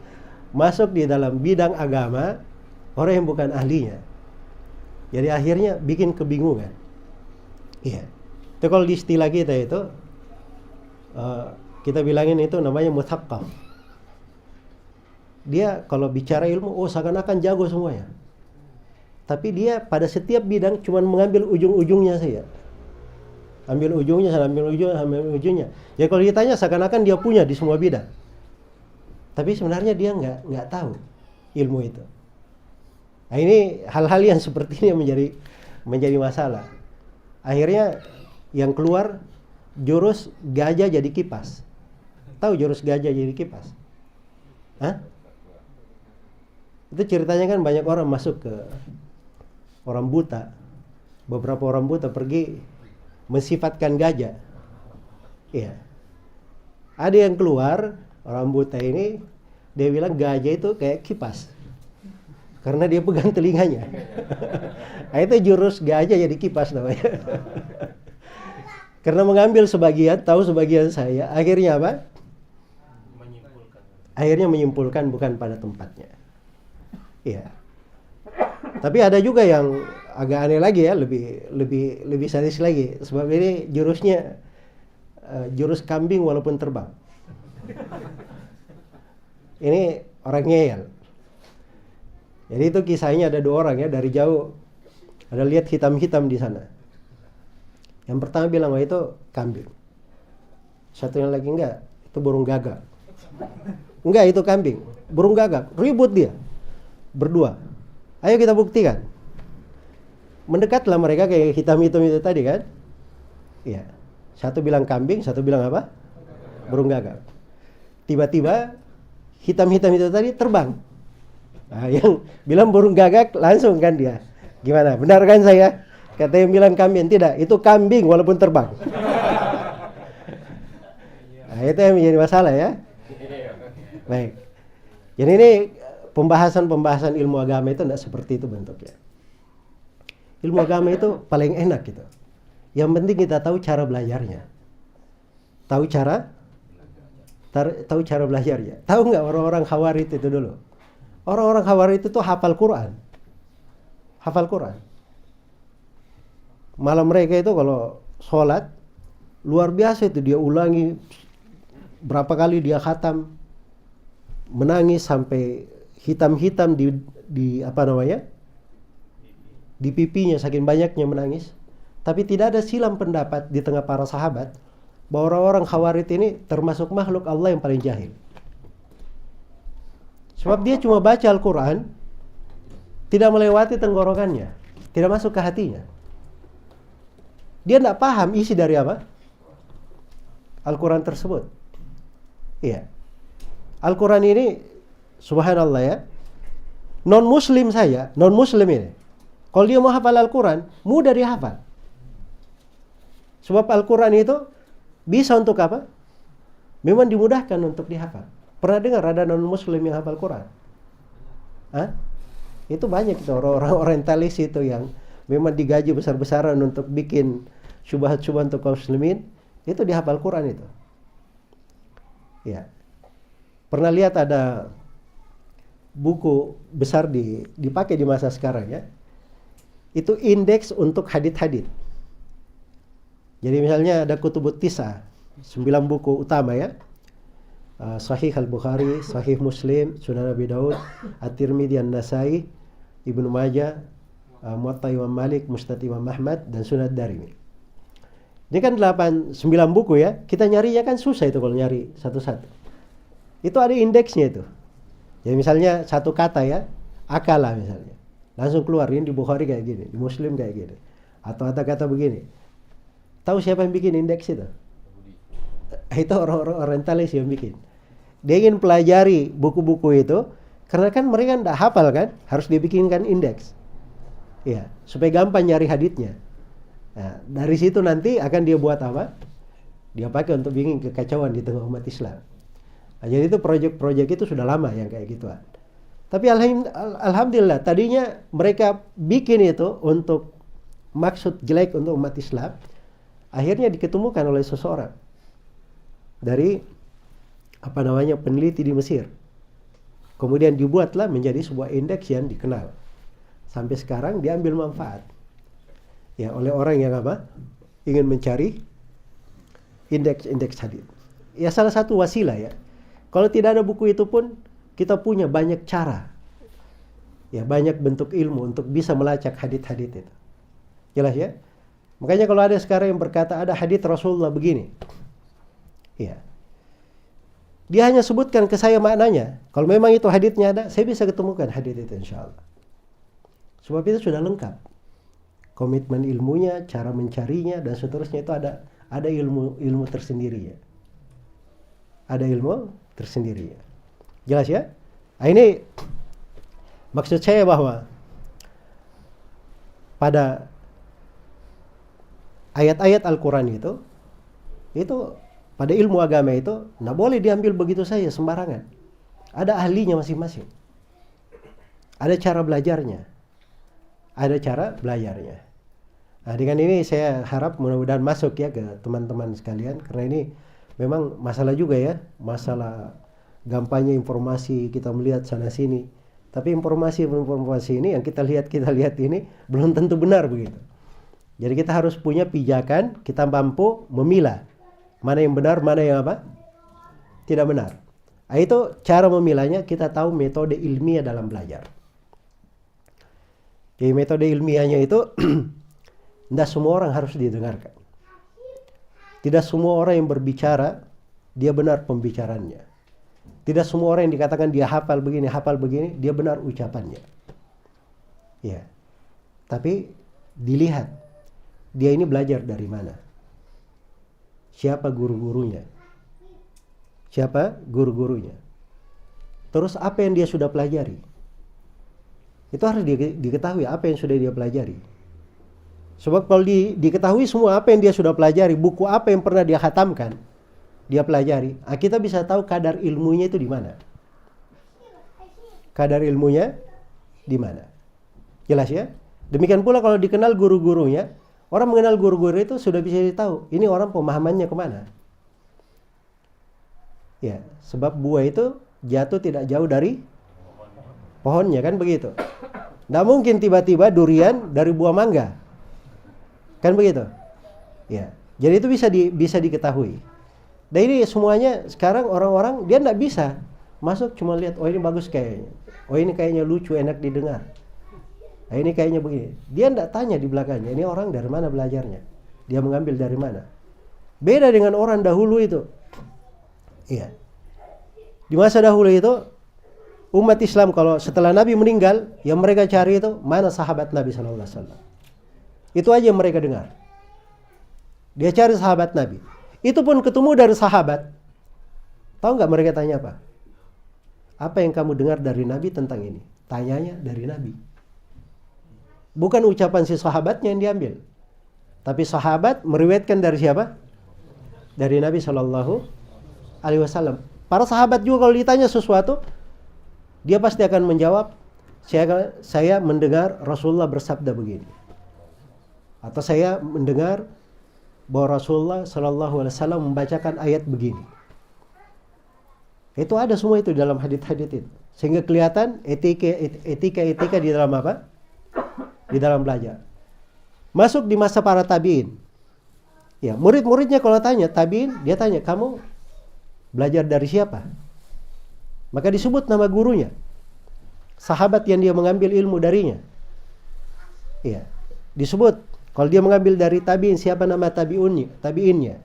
masuk di dalam bidang agama orang yang bukan ahlinya. Jadi akhirnya bikin kebingungan. Iya. Itu kalau di istilah kita itu kita bilangin itu namanya muthaqqaf. Dia kalau bicara ilmu, seakan-akan jago semuanya. Tapi dia pada setiap bidang cuma mengambil ujung-ujungnya saja. Ambil ujungnya, ambil ujungnya. Jadi kalau ditanya seakan-akan dia punya di semua bidang. Tapi sebenarnya dia nggak tahu ilmu itu. Nah, ini hal-hal yang seperti ini yang menjadi masalah. Akhirnya yang keluar jurus gajah jadi kipas. Tahu jurus gajah jadi kipas? Itu ceritanya kan banyak orang masuk ke orang buta. Beberapa orang buta pergi mensifatkan gajah. Iya. Ada yang keluar orang buta ini, dia bilang gajah itu kayak kipas karena dia pegang telinganya. Nah, itu jurus gajah jadi kipas namanya. Karena mengambil sebagian, tahu sebagian saya, akhirnya apa? Akhirnya menyimpulkan bukan pada tempatnya. Iya. Tapi ada juga yang agak aneh lagi ya, lebih sadis lagi. Sebab ini jurusnya jurus kambing walaupun terbang. Ini orang ngeyel. Jadi itu kisahnya ada 2 orang ya, dari jauh ada lihat hitam-hitam di sana. Yang pertama bilang, wah itu kambing. Satunya lagi, enggak, itu burung gagak. Enggak, itu kambing, burung gagak. Ribut dia berdua. Ayo kita buktikan. Mendekatlah mereka kayak hitam-hitam itu tadi kan. Iya. Satu bilang kambing, satu bilang apa? Burung gagak. Tiba-tiba hitam-hitam itu tadi terbang. Nah, yang bilang burung gagak langsung kan dia. Gimana? Benar kan saya? Kata yang bilang kambing, tidak, itu kambing walaupun terbang. Nah, itu yang menjadi masalah ya. Baik. Jadi ini pembahasan ilmu agama itu tidak seperti itu bentuknya. Ilmu agama itu paling enak gitu. Yang penting kita tahu cara belajarnya. Tahu cara belajarnya. Tahu nggak orang-orang Khawarij itu dulu? Orang-orang Khawarij itu tuh hafal Quran. Hafal Quran. Malah mereka itu kalau sholat luar biasa itu, dia ulangi berapa kali dia khatam, menangis sampai hitam-hitam di apa namanya, di pipinya saking banyaknya menangis. Tapi tidak ada silang pendapat di tengah para sahabat bahwa orang-orang Khawarij ini termasuk makhluk Allah yang paling jahil. Sebab dia cuma baca Al-Quran, tidak melewati tenggorokannya, tidak masuk ke hatinya. Dia tidak paham isi dari apa? Al-Quran tersebut. Iya. Al-Quran ini, subhanallah ya, non-muslim ini, kalau dia mau hafal Al-Quran, mudah dia hafal. Sebab Al-Quran itu bisa untuk apa? Memang dimudahkan untuk dihafal. Pernah dengar ada non-muslim yang hafal Quran? Hah? Itu banyak itu orang-orang orientalis itu yang memang digaji besar-besaran untuk bikin syubhat-syubhat untuk kaum muslimin, itu dihafal Quran itu. Ya. Pernah lihat ada buku besar dipakai di masa sekarang ya. Itu indeks untuk hadits-hadits. Jadi misalnya ada Kutubut Tis'ah, 9 buku utama ya. Sahih Al-Bukhari, Sahih Muslim, Sunan Abi Daud, At-Tirmidzi, An-Nasai, Ibnu Majah, Muwatta Imam Malik, Musnad Imam Ahmad, dan Sunan Darimi. Ini kan 9 buku ya. Kita nyarinya kan susah itu kalau nyari satu-satu. Itu ada indeksnya itu. Jadi misalnya satu kata ya, akala misalnya. Langsung keluar, ini di Bukhari kayak gini, di Muslim kayak gini. Atau kata-kata begini. Tahu siapa yang bikin indeks itu? Itu orang-orang orientalis yang bikin. Dia ingin pelajari buku-buku itu, karena kan mereka tidak hafal kan, harus dibikinkan indeks. Ya, supaya gampang nyari haditsnya. Nah, dari situ nanti akan dia buat apa? Dia pakai untuk bikin kekacauan di tengah umat Islam. Nah, jadi itu proyek-proyek itu sudah lama yang kayak gituan. Tapi alhamdulillah tadinya mereka bikin itu untuk maksud jelek untuk umat Islam. Akhirnya diketemukan oleh seseorang dari peneliti di Mesir. Kemudian dibuatlah menjadi sebuah indeks yang dikenal. Sampai sekarang diambil manfaat ya oleh orang yang ingin mencari indeks hadits. Ya salah satu wasilah ya. Kalau tidak ada buku itu pun kita punya banyak cara. Ya banyak bentuk ilmu untuk bisa melacak hadits-hadits itu. Jelas ya? Makanya kalau ada sekarang yang berkata ada hadits Rasulullah begini. Ya. Dia hanya sebutkan ke saya maknanya. Kalau memang itu haditsnya ada, saya bisa ketemukan hadits itu insyaallah. Sebab itu sudah lengkap. Komitmen ilmunya, cara mencarinya dan seterusnya itu ada ilmu tersendiri ya. Ada ilmu tersendiri ya. Jelas ya? Nah, ini maksud saya bahwa pada ayat-ayat Al-Quran itu pada ilmu agama itu nggak boleh diambil begitu saja sembarangan. Ada ahlinya masing-masing. Ada cara belajarnya. Nah, dengan ini saya harap mudah-mudahan masuk ya ke teman-teman sekalian, karena ini memang masalah juga ya, masalah gampangnya informasi kita melihat sana sini. Tapi informasi ini yang kita lihat ini belum tentu benar begitu. Jadi kita harus punya pijakan, kita mampu memilah mana yang benar, mana yang tidak benar. Nah, itu cara memilahnya, kita tahu metode ilmiah dalam belajar. Jadi metode ilmiahnya itu tidak semua orang harus didengarkan. Tidak semua orang yang berbicara dia benar pembicaranya. Tidak semua orang yang dikatakan dia hafal begini, dia benar ucapannya. Ya. Tapi dilihat dia ini belajar dari mana. Siapa guru-gurunya? Terus apa yang dia sudah pelajari? Itu harus diketahui apa yang sudah dia pelajari. Sebab kalau diketahui semua apa yang dia sudah pelajari, buku apa yang pernah dia khatamkan, dia pelajari, kita bisa tahu kadar ilmunya itu di mana. Jelas ya? Demikian pula kalau dikenal guru-gurunya, orang mengenal guru-guru itu sudah bisa tahu ini orang pemahamannya kemana. Ya, sebab buah itu jatuh tidak jauh dari pohonnya, kan begitu. Nggak mungkin tiba-tiba durian dari buah mangga, kan begitu. Ya, jadi itu bisa diketahui. Dan ini semuanya sekarang orang-orang dia nggak bisa masuk cuma lihat, oh ini bagus kayaknya, oh ini kayaknya lucu enak didengar. Nah, ini kayaknya begini. Dia tidak tanya di belakangnya, ini orang dari mana belajarnya. Dia mengambil dari mana. Beda dengan orang dahulu itu. Iya. Di masa dahulu itu, umat Islam kalau setelah Nabi meninggal, yang mereka cari itu, mana sahabat Nabi SAW. Itu aja yang mereka dengar. Dia cari sahabat Nabi. Itu pun ketemu dari sahabat. Tahu nggak mereka tanya apa? Apa yang kamu dengar dari Nabi tentang ini? Tanyanya dari Nabi. Bukan ucapan si sahabatnya yang diambil, tapi sahabat meriwayatkan dari siapa? Dari Nabi SAW. Para sahabat juga kalau ditanya sesuatu, dia pasti akan menjawab, saya mendengar Rasulullah bersabda begini, atau saya mendengar bahwa Rasulullah SAW membacakan ayat begini. Itu ada semua itu dalam hadits-hadits itu, sehingga kelihatan etika di dalam apa? Di dalam belajar. Masuk di masa para tabi'in. Ya, murid-muridnya kalau tanya tabi'in, dia tanya, kamu belajar dari siapa? Maka disebut nama gurunya, sahabat yang dia mengambil ilmu darinya. Ya, disebut. Kalau dia mengambil dari tabi'in, siapa nama tabi'innya?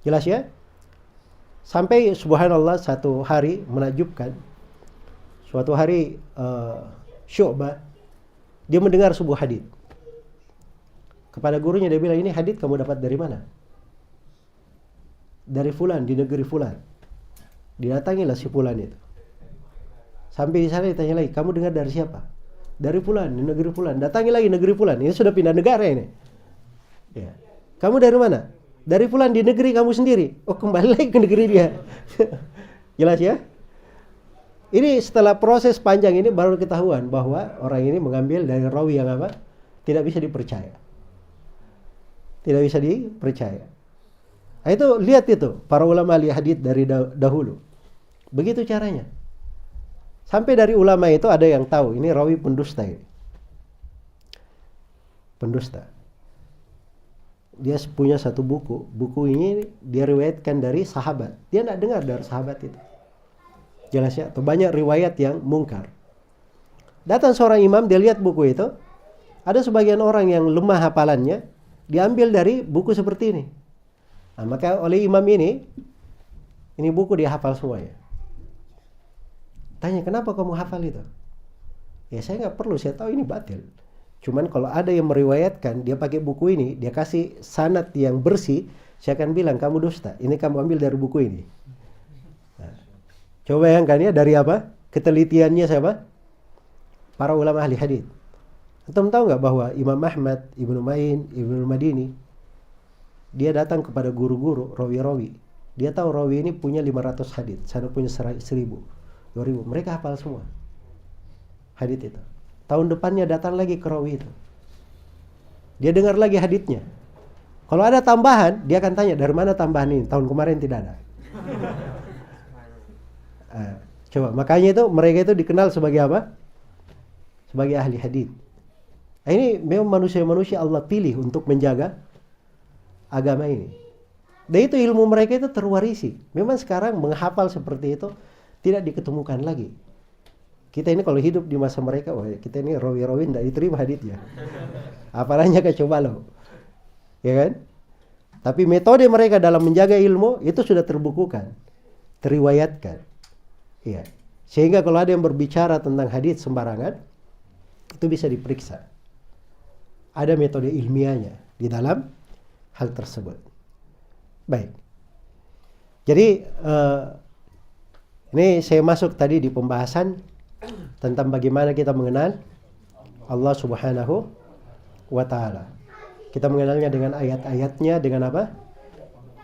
Jelas ya? Sampai subhanallah satu hari menakjubkan. Suatu hari Syu'bah dia mendengar sebuah hadits. Kepada gurunya dia bilang, ini hadits kamu dapat dari mana? Dari fulan, di negeri fulan. Didatangilah si fulan itu. Sampai di sana ditanya lagi, kamu dengar dari siapa? Dari fulan, di negeri fulan. Datangi lagi negeri fulan. Ini sudah pindah negara ini. Ya. Kamu dari mana? Dari fulan, di negeri kamu sendiri. Oh, kembali lagi ke negeri dia. Jelas ya? Ini setelah proses panjang ini baru ketahuan bahwa orang ini mengambil dari rawi yang apa? Tidak bisa dipercaya. Tidak bisa dipercaya. Nah, itu lihat itu para ulama ahli hadits dari dahulu. Begitu caranya. Sampai dari ulama itu ada yang tahu ini rawi pendusta ini. Pendusta. Dia punya satu buku. Buku ini dia riwayatkan dari sahabat. Dia tidak dengar dari sahabat itu. Jelas ya, atau banyak riwayat yang mungkar. Datang seorang imam, dia lihat buku itu, ada sebagian orang yang lemah hafalannya, diambil dari buku seperti ini. Nah, maka oleh imam ini buku dia hafal semuanya. Tanya, kenapa kamu hafal itu? Ya saya nggak perlu, saya tahu ini batil. Cuman kalau ada yang meriwayatkan, dia pakai buku ini, dia kasih sanad yang bersih, saya akan bilang, kamu dusta, ini kamu ambil dari buku ini. Coba bayangkan ya, dari apa? Ketelitiannya siapa? Para ulama ahli hadits. Antum tahu nggak bahwa Imam Ahmad, Ibnu Ma'in, Ibnu Madini dia datang kepada guru-guru, rawi-rawi. Dia tahu rawi ini punya 500 hadits, sana punya 1000, 2000. Mereka hafal semua hadits itu. Tahun depannya datang lagi ke rawi itu. Dia dengar lagi haditsnya. Kalau ada tambahan, dia akan tanya, dari mana tambahan ini? Tahun kemarin tidak ada. Coba, makanya itu mereka itu dikenal sebagai apa? Sebagai ahli hadits. Ini memang manusia-manusia Allah pilih untuk menjaga agama ini. Dan itu ilmu mereka itu terwarisi. Memang sekarang menghafal seperti itu tidak diketemukan lagi. Kita ini kalau hidup di masa mereka, wah kita ini rawi-rawi tidak diterima haditsnya. Apalagi coba loh. Ya kan? Tapi metode mereka dalam menjaga ilmu itu sudah terbukukan, teriwayatkan. Ya. Sehingga kalau ada yang berbicara tentang hadits sembarangan, itu bisa diperiksa. Ada metode ilmiahnya di dalam hal tersebut. Baik. Jadi ini saya masuk tadi di pembahasan tentang bagaimana kita mengenal Allah Subhanahu wa Ta'ala. Kita mengenalnya dengan ayat-ayatnya, dengan apa?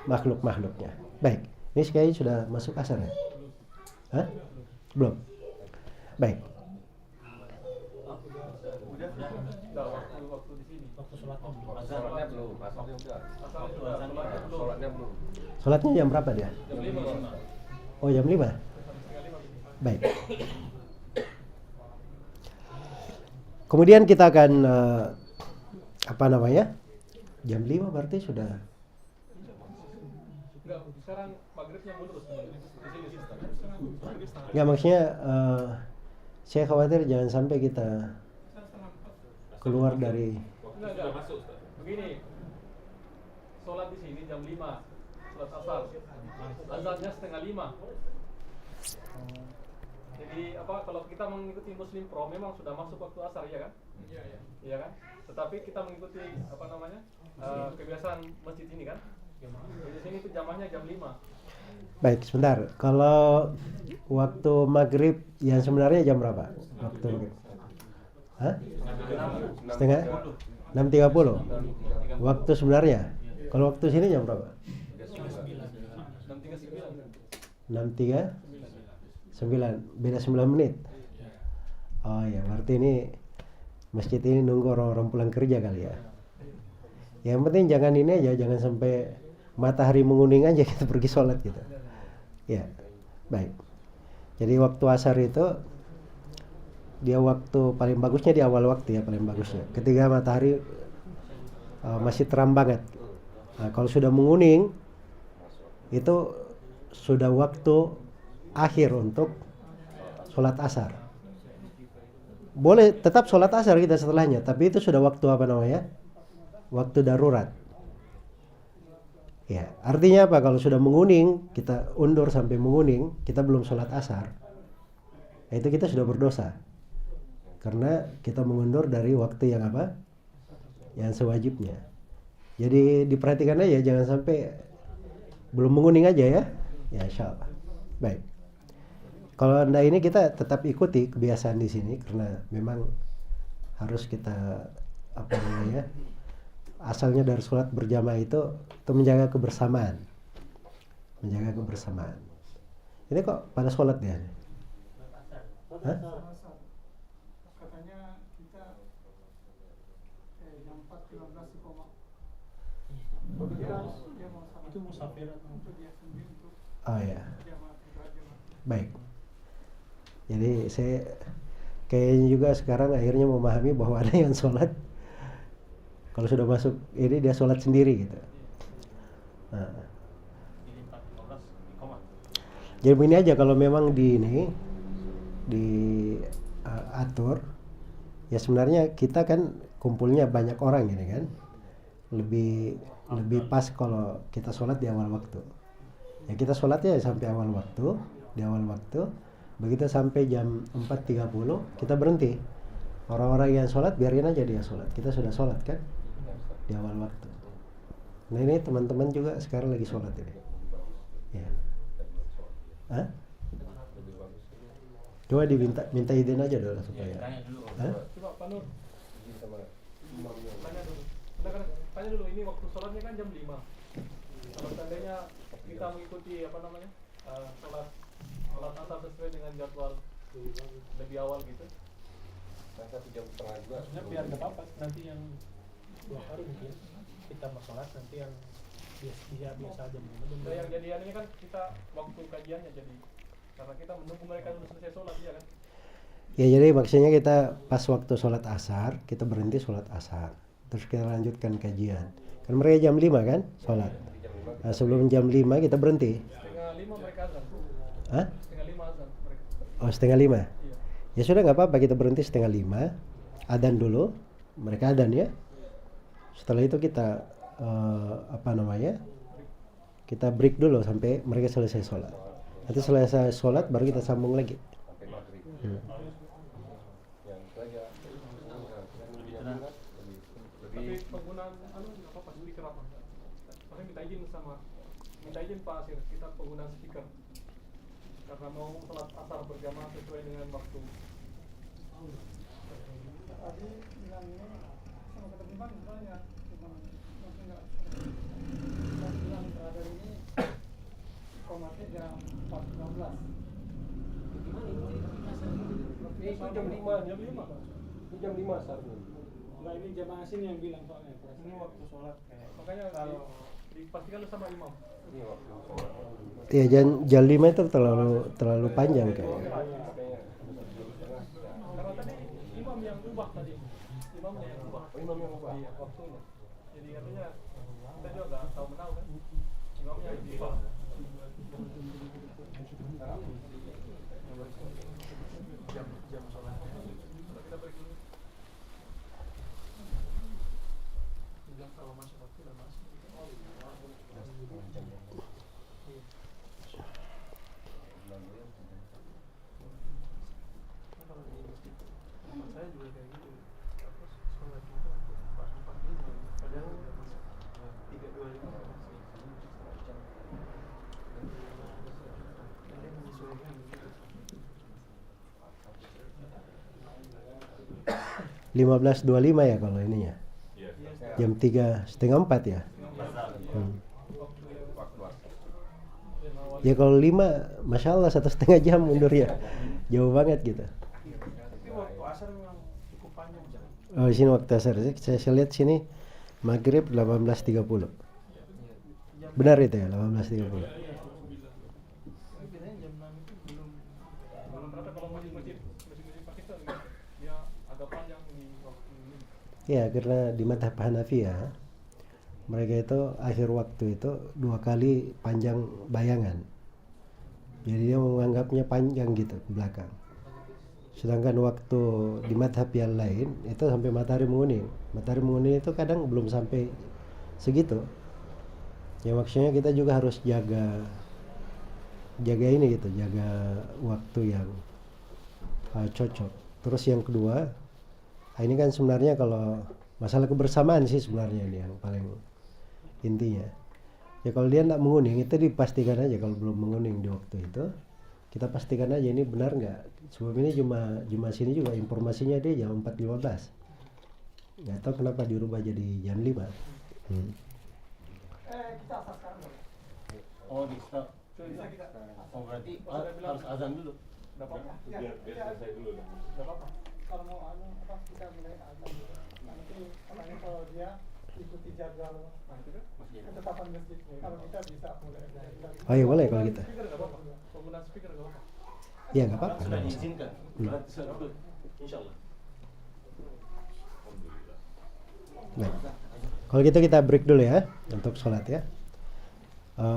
Makhluk-makhluknya. Baik. Ini sekali sudah masuk asar ya? Hah? Belum. Baik. Sholatnya jam berapa dia? Oh, jam 5. Baik. Kemudian kita akan apa namanya? Jam 5 berarti sudah. Sekarang maghribnya mundur. Enggak, maksudnya saya khawatir jangan sampai kita keluar dari. Enggak. Begini. Sholat di sini jam 5. Sholat asar. Azannya 4:30. Jadi apa, kalau kita mengikuti Muslim Pro memang sudah masuk waktu asar, ya kan? Iya kan? Tetapi kita mengikuti apa namanya? Kebiasaan masjid ini kan? Di sini itu jamahnya jam 5. Baik, sebentar. Kalau waktu maghrib yang sebenarnya jam berapa? Waktu maghrib? Hah? Setengah? 6.30. Waktu sebenarnya. Kalau waktu sini jam berapa? 6.39. Beda 9 menit. Oh ya, berarti ini masjid ini nunggu orang-orang pulang kerja kali ya. Yang penting jangan ini aja, jangan sampai matahari menguning aja kita pergi sholat gitu. Ya, baik. Jadi waktu asar itu dia waktu paling bagusnya di awal waktu ya, paling bagusnya. Ketika matahari masih terang banget. Nah, kalau sudah menguning itu sudah waktu akhir untuk sholat asar. Boleh tetap sholat asar kita setelahnya, tapi itu sudah waktu apa namanya? Waktu darurat. Ya, artinya apa? Kalau sudah menguning, kita undur sampai menguning, kita belum sholat asar. Itu kita sudah berdosa. Karena kita mengundur dari waktu yang apa? Yang sewajibnya. Jadi diperhatikan aja, jangan sampai belum menguning aja ya. Ya, insyaallah. Baik. Kalau anda ini kita tetap ikuti kebiasaan di sini karena memang harus kita apa namanya? Asalnya dari sholat berjamaah itu menjaga kebersamaan. Menjaga kebersamaan. Ini kok pada sholat dia? Hah? Katanya kita jam 4.15 di koma. Itu musafir atau dia sendiri untuk. Oh ya. Jamaah. Baik. Jadi saya kayaknya juga sekarang akhirnya memahami bahwa ada yang sholat kalau sudah masuk ini dia sholat sendiri gitu. Nah. Jadi begini aja, kalau memang diatur ya sebenarnya kita kan kumpulnya banyak orang ini kan, lebih pas kalau kita sholat di awal waktu. Ya kita sholatnya sampai awal waktu, di awal waktu. Begitu sampai jam 4.30 kita berhenti. Orang-orang yang sholat biarin aja dia sholat. Kita sudah sholat kan di awal waktu. Nah ini teman-teman juga sekarang lagi sholat ini. Ya. Hah? Coba minta izin aja dulu supaya. Hah? Coba Pak Nur. Tanya dulu. tanya dulu, ini waktu sholatnya kan jam 5. Kalau seandainya kita mengikuti apa namanya sholat asar sesuai dengan jadwal lebih awal gitu, Nah, 1,5 jam juga. Maksudnya biar gak apa-apa nanti yang 2 hari mungkin kita mau sholat nanti yang biasa aja mungkin. nah yang jadi ini kan kita waktu kajiannya, jadi karena kita menunggu mereka dulu selesai sholat ya kan. Ya jadi maksudnya kita pas waktu sholat asar, kita berhenti sholat asar. Terus kita lanjutkan kajian. Kan mereka jam 5 kan sholat. Nah, sebelum jam 5 kita berhenti. Setengah 5 mereka azan. Hah? Setengah 5 azan mereka. Oh, setengah 5. Iya. Ya sudah nggak apa-apa, kita berhenti setengah 5. Adan dulu. Mereka adan ya. Setelah itu kita kita break dulu sampai mereka selesai sholat. Nanti selesai sholat baru kita sambung lagi. Sampai maghrib. Hmm. Yang itu aja. Tapi Lebih penggunaan nggak apa-apa, speaker apa? Makanya minta izin Pak Asir, kita penggunaan speaker karena mau sholat asar berjamaah sesuai dengan waktu. Tadi bilang ini sama ketertiban sebenarnya cuma masih nggak bilang terakhir ini komatnya jam 4.16. itu jam 5. Ini jam 5 asarnya. Nah ini jamaah sini yang bilang soalnya. Ini waktu sholat kayak. Makanya dipastikan lu sama imam. Ini waktu sholat. Ya jam 5 itu terlalu panjang kayaknya. Karena tadi imam yang ubah tadi. Imamnya yang ubah. Oh, imam yang ubah. Iya, waktunya. Jadi katanya kita juga nggak tahu menau kan. Imamnya yang diubah. Jam sholatnya. Kita break dulu. Bilang kalau masuk waktu udah masuk. Kalau di tempat saya juga kayak gitu. Terus sholat juga pas 4.5, padahal udah masuk 3.25 masih setengah jam. Jadi menyesuaikan gitu. 15.25 ya kalau ininya. Jam 3:30 ya. Ya kalau 5, masya Allah 1,5 jam mundur ya. Jauh banget gitu. Tapi waktu asar memang cukup panjang jam. Oh di sini waktu asar. Saya lihat sini maghrib 18.30. Benar itu ya 18.30. Tapi biasanya jam 6 itu belum. Rata-rata kalau masjid Pakistan dia agak panjang di waktu ini. Ya karena di madhab Hanafi ya, mereka itu akhir waktu itu 2 kali panjang bayangan. Jadi dia menganggapnya panjang gitu ke belakang. Sedangkan waktu di madhab yang lain itu sampai matahari menguning. Matahari menguning itu kadang belum sampai segitu. Ya maksudnya kita juga harus jaga ini gitu, jaga waktu yang cocok. Terus yang kedua, ini kan sebenarnya kalau masalah kebersamaan sih sebenarnya ini yang paling intinya. Ya kalau dia tidak menguning itu dipastikan aja, kalau belum menguning di waktu itu kita pastikan aja ini benar nggak. Sebab ini cuma sini juga informasinya dia jam 4.15. Nggak tahu kenapa dirubah jadi jam 5. Kita asar sekarang boleh. Oh, di stop. Bisa kita. Oh, berarti harus azan dulu. Nggak apa-apa. Biar selesai dulu. Nggak apa-apa. Kalau mau kita mulai azan dulu. Nanti katanya kalau dia ikuti jadwal ketetapan masjid. Kalau kita bisa mulai. Oh iya boleh kalau gitu. Speaker nggak apa-apa. Penggunaan speaker nggak apa-apa. Ya nggak apa-apa. Sudah diizinkan. Berarti sudah. Insyaallah. Baik. Kalau gitu kita break dulu ya untuk sholat ya.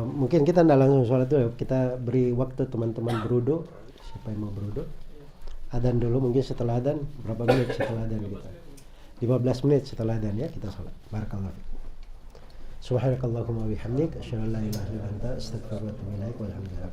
Mungkin kita tidak langsung sholat dulu, kita beri waktu teman-teman berudu. Siapa yang mau berudu? Adan dulu, mungkin setelah adan berapa menit setelah adan kita? 15 menit setelah adan ya kita sholat. Barakallahu fiik. Subhanakallahumma wa bihamdik, asyhadu an la ilaha illa anta, astaghfiruka wa atubu ilaik. Walhamdulillah.